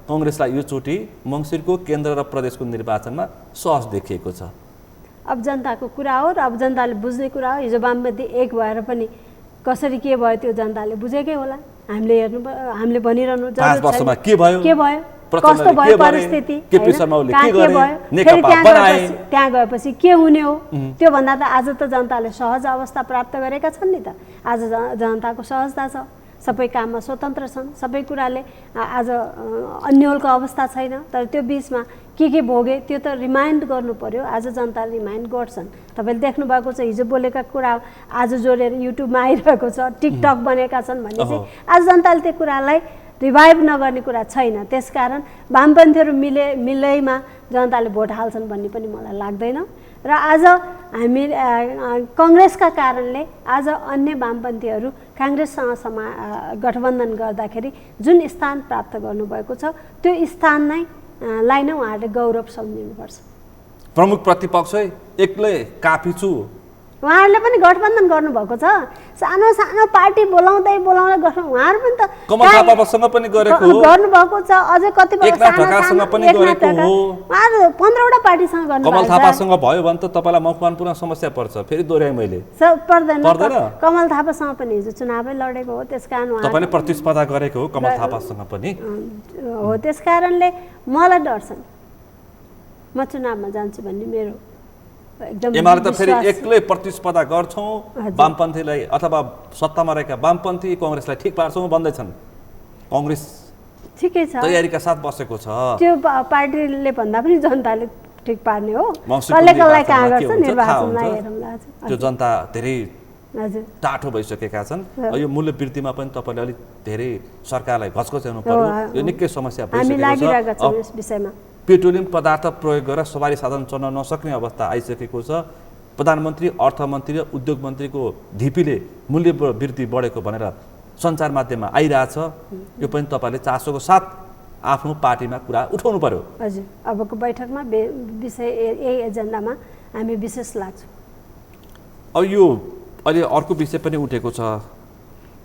कङ्ग्रेसलाई यो चोटि मङ्सिरको केन्द्र र प्रदेशको निर्वाचनमा सहज देखिएको छ। अब जनताको कुरा हो र अब जनताले बुझ्ने कुरा हो। हिजो वामपन्थी एक भएर पनि कसरी के भयो त्यो जनताले बुझेकै होला। हामीले भनिरहनु 5 वर्षमा के भयो, कस्तो भयो परिस्थिति, त्यहाँ गएपछि के हुने हो, त्योभन्दा त आज त जनताले सहज अवस्था प्राप्त गरेका छन् नि त। आज जनताको सहजता छ, सबै काममा स्वतन्त्र छन्, सबै कुराले आज अन्यलको अवस्था छैन। तर त्यो बिचमा के भोगे त्यो त रिमाइन्ड गर्नु पर्यो। आज जनताले रिमाइन्ड गर्छन्। तपाईँले देख्नु भएको छ हिजो बोलेका कुरा आज जोडेर युट्युबमा आइरहेको छ, टिकटक बनेका छन् भने चाहिँ आज जनताले त्यो कुरालाई रिभाइभ नगर्ने कुरा छैन। त्यसकारण वामपन्थीहरू मिलेमा जनताले भोट हाल्छन् भन्ने पनि मलाई लाग्दैन। र आज हामी कङ्ग्रेसका कारणले आज अन्य वामपन्थीहरू काङ्ग्रेससँग गठबन्धन गर्दाखेरि जुन स्थान प्राप्त गर्नुभएको छ त्यो स्थान नै उहाँहरूले गौरव सम्झिनुपर्छ। प्रमुख प्रतिपक्ष एक्लै काफी छु, उहाँहरूले पनि गठबन्धन गर्नुभएको छ। सानो सानो पार्टी बोलाउँदै गठबन्धन उहाँहरू पनि त कमल थापासँग पनि गर्नुभएको छ। अझै कतिपय ढकालसँग पनि गरेको हो। उहाँहरू 15वटा पार्टीसँग गर्नुभएको छ। कमल थापासँग भयो भने त तपाईँलाई मकवानपुरमा समस्या पर्छ, फेरि दोहोऱ्याएँ मैले। पर्दैन। कमल थापासँग पनि हिजो चुनावै लडेको हो, त्यसकारण तपाईँले प्रतिस्पर्धा गरेको हो कमल थापासँग पनि हो। त्यसकारणले मलाई डर छ, म चुनावमा जान्छु भन्ने मेरो एमाले त फेरि एक्लै प्रतिस्पर्धा गर्छौँ वामपन्थीलाई अथवा सत्तामा रहेका वामपन्थी कङ्ग्रेसलाई ठिक पार्छौँ भन्दैछन्। कङ्ग्रेस ठिकै छ, तयारीका साथ बसेको छ। त्यो पार्टीले भन्दा पनि जनताले ठिक पार्ने हो। कसलाई कहाँ गर्छ निर्वाचनमा हेरौँला। त्यो जनता धेरै टाठो भइसकेका छन्। यो मूल्य वृद्धिमा पनि तपाईँले अलिक धेरै सरकारलाई घचघच्याउनु पर्यो। यो निकै समस्या भइसकेको छ यस विषयमा। पेट्रोलियम पदार्थ प्रयोग गरेर सवारी साधन चल्न नसक्ने अवस्था आइसकेको छ। प्रधानमन्त्री, अर्थमन्त्री र उद्योग मन्त्रीको ढिपीले मूल्य वृद्धि बढेको भनेर सञ्चार माध्यममा आइरहेछ। यो पनि तपाईँले चासोको साथ आफ्नो पार्टीमा कुरा उठाउनु पर्यो। हजुर, अबको बैठकमा विषय यही एजेन्डामा हामी विशेष लाग्छौँ। अब यो अहिले अर्को विषय पनि उठेको छ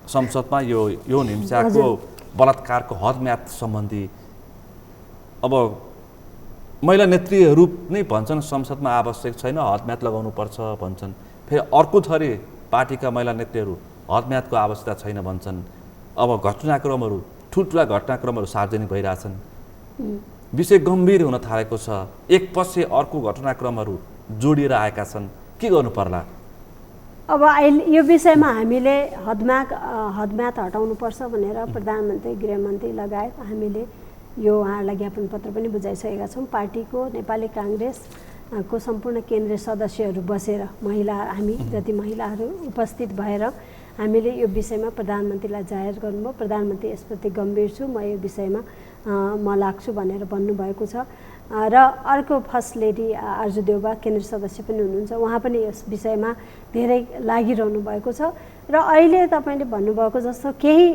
संसदमा, यो यौन हिंसाको बलात्कारको हदम्याद सम्बन्धी। अब महिला नेत्रीहरू नै भन्छन् संसदमा आवश्यक छैन, हदम्याद लगाउनुपर्छ भन्छन्। फेरि अर्को थरी पार्टीका महिला नेत्रीहरू हदम्यादको आवश्यकता छैन भन्छन्। अब घटनाक्रमहरू, ठुल्ठुला घटनाक्रमहरू सार्वजनिक भइरहेछन्, विषय गम्भीर हुन थालेको छ। एक पछि अर्को घटनाक्रमहरू जोडिएर आएका छन्, के गर्नु पर्ला? अब अहिले यो विषयमा हामीले हदम्याद हटाउनुपर्छ भनेर प्रधानमन्त्री, गृहमन्त्री लगायत हामीले यो उहाँहरूलाई ज्ञापन पत्र पनि बुझाइसकेका छौँ। पार्टीको नेपाली काङ्ग्रेसको सम्पूर्ण केन्द्रीय सदस्यहरू बसेर हामी जति महिलाहरू उपस्थित भएर हामीले यो विषयमा प्रधानमन्त्रीलाई जाहेर गर्नुभयो। प्रधानमन्त्री यसप्रति गम्भीर छु, म यो विषयमा म लाग्छु भनेर भन्नुभएको छ। र अर्को फर्स्ट लेडी आर्जु देउबा केन्द्रीय सदस्य पनि हुनुहुन्छ, उहाँ पनि यस विषयमा धेरै लागिरहनु भएको छ। र अहिले तपाईँले भन्नुभएको जस्तो केही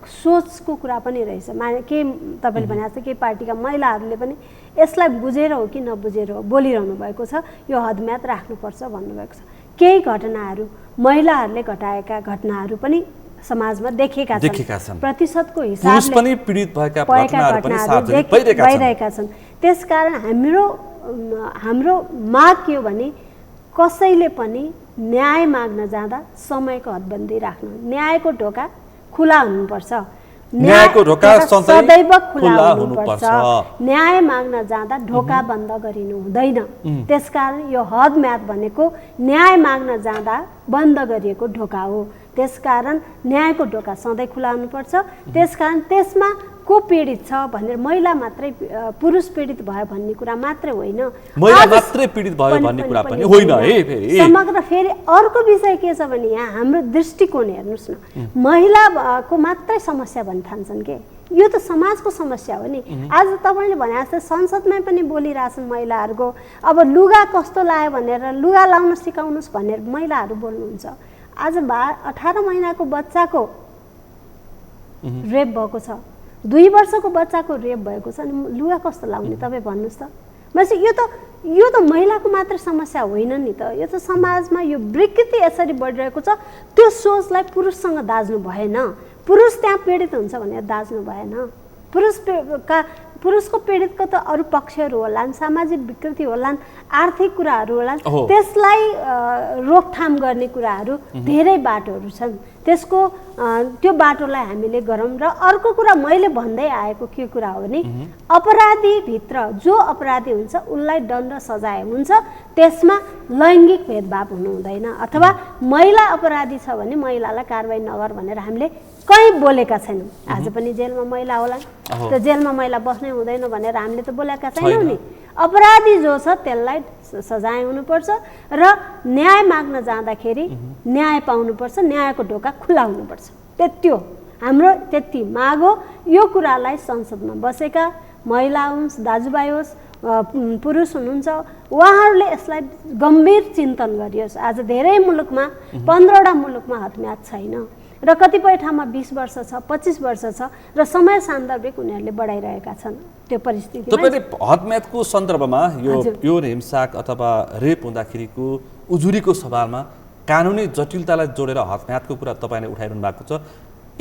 सोचको कुरा पनि रहेछ, केही तपाईँले भने जस्तो केही पार्टीका महिलाहरूले पनि यसलाई बुझेर हो कि नबुझेर हो बोलिरहनु भएको छ, यो हदम्याद राख्नुपर्छ भन्नुभएको छ। केही घटनाहरू महिलाहरूले घटाएका घटनाहरू पनि समाजमा देखेका छन्, प्रतिशतको हिसाबले पनि पीडित भएका घटनाहरू पनि सार्वजनिक भइरहेका छन्। त्यसकारण हाम्रो माग के हो भने कसैले पनि न्याय माग्न जाँदा समयको हदबन्दी राख्नु, न्यायको ढोका खुला हुनुपर्छ, न्यायको ढोका सदैव खुला हुनुपर्छ। न्याय माग्न जाँदा ढोका बन्द गरिनु हुँदैन। त्यसकारण यो हदम्याद भनेको न्याय माग्न जाँदा बन्द गरिएको ढोका हो। त्यसकारण न्यायको ढोका सधैँ खुला हुनुपर्छ। त्यसकारण त्यसमा को पीडित छ भनेर महिला मात्रै पुरुष पीडित भयो भन्ने कुरा मात्रै होइन, महिला मात्रै पीडित भयो भन्ने कुरा पनि होइन है। फेरि समग्र फेरि अर्को विषय के छ भने यहाँ हाम्रो दृष्टिकोण हेर्नुहोस् न, महिलाको मात्रै समस्या भन्न ठान्छन् के, यो त समाजको समस्या हो नि। आज तपाईँले भने जस्तो संसदमै पनि बोलिरहेछन् महिलाहरूको, अब लुगा कस्तो लायो भनेर लुगा लाउन सिकाउनुहोस् भनेर महिलाहरू बोल्नुहुन्छ। आज 18 महिनाको बच्चाको रेप भएको छ, 2 वर्षको बच्चाको रेप भएको छ, अनि लुगा कस्तो लाउने तपाईँ भन्नुहोस् त। भनेपछि यो त महिलाको मात्र समस्या होइन नि त, यो त समाजमा यो विकृति यसरी बढिरहेको छ। त्यो सोचलाई पुरुषसँग दाज्नु भएन, पुरुष त्यहाँ पीडित हुन्छ भनेर दाज्नु भएन। पुरुषको पीडितको त अरू पक्षहरू होलान्, सामाजिक विकृति होलान्, आर्थिक कुराहरू होलान्, त्यसलाई रोकथाम गर्ने कुराहरू धेरै बाटोहरू छन्। त्यो बाटोलाई हामीले गरौँ। र अर्को कुरा मैले भन्दै आएको के कुरा हो भने अपराधीभित्र जो अपराधी हुन्छ उसलाई दण्ड सजाय हुन्छ, त्यसमा लैङ्गिक भेदभाव हुनु हुँदैन। अथवा महिला अपराधी छ भने महिलालाई कारवाही नगर भनेर हामीले कहीँ बोलेका छैनौँ। आज पनि जेलमा महिला होलान्, त्यो जेलमा महिला बस्नै हुँदैन भनेर हामीले त बोलेका छैनौँ नि। अपराधी जो छ त्यसलाई सजाय हुनुपर्छ र न्याय माग्न जाँदाखेरि न्याय पाउनुपर्छ, न्यायको ढोका खुला हुनुपर्छ। त्यति हो हाम्रो, त्यति माग हो। यो कुरालाई संसदमा बसेका महिला होस्, दाजुभाइ होस्, पुरुष हुनुहुन्छ, उहाँहरूले यसलाई गम्भीर चिन्तन गरियोस्। आज धेरै मुलुकमा 15वटा मुलुकमा हदम्याद छैन र कतिपय ठाउँमा 20 वर्ष छ, 25 वर्ष छ र समय सान्दर्भिक उनीहरूले बढाइरहेका छन्। त्यो परिस्थिति तपाईँले हदम्यादको सन्दर्भमा यो हिंसा अथवा रेप हुँदाखेरिको उजुरीको सवालमा कानुनी जटिलतालाई जोडेर हदम्यादको कुरा तपाईँले उठाइरहनु भएको छ।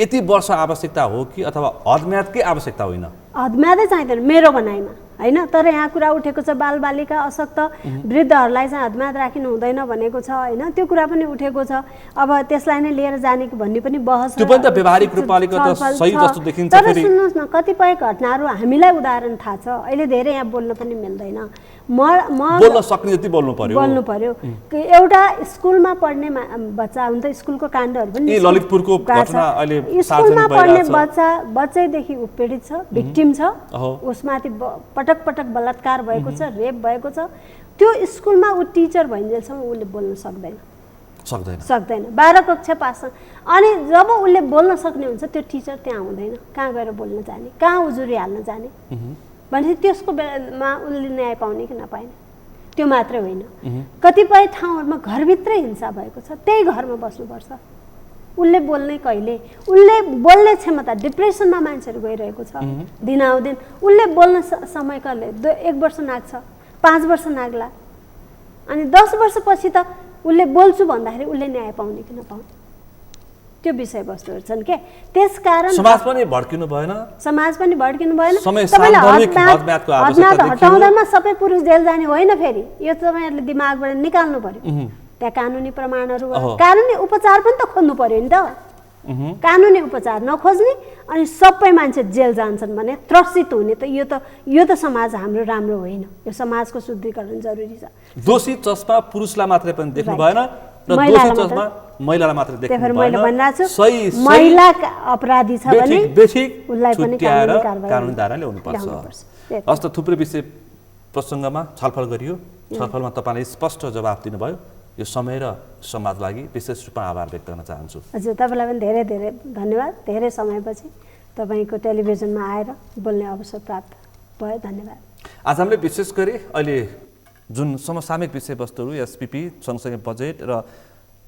यति वर्ष आवश्यकता हो कि अथवा हदम्यादकै आवश्यकता होइन? हदम्यादै चाहिँदैन मेरो भनाइमा होइन। तर यहाँ कुरा उठेको छ बालबालिका, अशक्त, वृद्धहरूलाई चाहिँ हदम्याद राखिनु हुँदैन भनेको छ होइन, त्यो कुरा पनि उठेको छ। अब त्यसलाई नै लिएर जाने कि भन्ने पनि बहस, त्यो पनि त व्यावहारिक रूपमा अलिकति सही जस्तो देखिन्छ। तर सुन्नुहोस् न, कतिपय घटनाहरू हामीलाई उदाहरण थाहा छ, अहिले धेरै यहाँ बोल्न पनि मिल्दैन। बोल्न सक्ने जति बोल्नु पर्यो। एउटा स्कुलमा पढ्ने बच्चा हुन्छ, स्कुलको काण्डहरू पनि ललितपुरको घटना अहिले स्कुलमा पढ्ने बच्चैदेखि ऊ पीडित छ, भिक्टिम छ, उसमाथि पटक बलात्कार भएको छ, रेप भएको छ। त्यो स्कुलमा ऊ टिचर भइन्जेलसम्म उसले बोल्न सक्दैन। 12 कक्षा पास। अनि जब उसले बोल्न सक्ने हुन्छ त्यो टिचर त्यहाँ हुँदैन, कहाँ गएर बोल्न जाने, कहाँ उजुरी हाल्न जाने भनेपछि त्यसको बेलामा उसले न्याय पाउने कि नपाउने। त्यो मात्रै होइन, कतिपय ठाउँहरूमा घरभित्रै हिंसा भएको छ, त्यही घरमा बस्नुपर्छ। उसले बोल्ने कहिले, उसले बोल्ने क्षमता, डिप्रेसनमा मान्छेहरू गइरहेको छ दिनाउदिन। उसले बोल्न समय कहिले 1 वर्ष नाग्छ, 5 वर्ष नाग्ला, अनि 10 वर्षपछि त उसले बोल्छु भन्दाखेरि उसले न्याय पाउने कि नपाउने, त्यो विषयवस्तुहरू छन् के। त्यसकारण समाज पनि भड्किनु भएन, हदम्याद हटाउँदामा सबै पुरुष जेल जाने होइन। फेरि यो तपाईँहरूले दिमागबाट निकाल्नु पर्यो। त्यहाँ कानुनी प्रमाणहरू, कानुनी उपचार पनि त खोज्नु पर्यो नि त। कानुनी उपचार नखोज्ने अनि सबै मान्छे जेल जान्छन् भने त्रसित हुने त यो त समाज हाम्रो राम्रो होइन। यो समाजको शुद्धिकरण जरुरी छ। दोषी चस्मा पुरुषलाई मात्रै पनि देख्नु भएन र दोषी चस्मा महिलालाई मात्रै देख्नु भएन। मैले भनिरहेको छु, महिला अपराधी छ भने उसलाई पनि कानुनी धारा ल्याउनु पर्छ। हस् त, थुप्रै विषय प्रसङ्गमा छलफल गरियो। छलफलमा तपाईँले स्पष्ट जवाफ दिनुभयो। यो समय र समाजको लागि विशेष रूपमा आभार व्यक्त गर्न चाहन्छु। हजुर, तपाईँलाई पनि धेरै धेरै धन्यवाद। धेरै समयपछि तपाईँको टेलिभिजनमा आएर बोल्ने अवसर प्राप्त भयो। धन्यवाद। आज हामीले विशेष गरी अहिले जुन समसामयिक विषयवस्तुहरू एसपीपी सँगसँगै बजेट र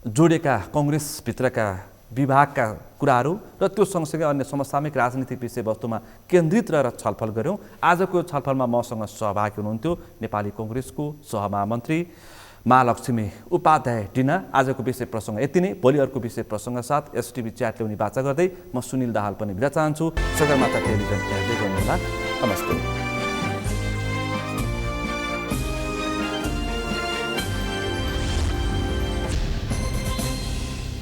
जोडेका कङ्ग्रेसभित्रका विभागका कुराहरू र त्यो सँगसँगै अन्य समसामयिक राजनीतिक विषयवस्तुमा केन्द्रित रहेर छलफल गऱ्यौँ। आजको छलफलमा मसँग सहभागी हुनुहुन्थ्यो नेपाली कङ्ग्रेसको सहमहामन्त्री महालक्ष्मी उपाध्याय डिना। आजको विषय प्रसङ्ग यति नै। भोलि अर्को विषय प्रसङ्ग साथ एसटिभी च्याट ल्याउने बाचा गर्दै म सुनिल दाहाल पनि बिदा चाहन्छु। सगरमाथा टेलिभिजन हेर्दै गर्नुहोला। नमस्ते।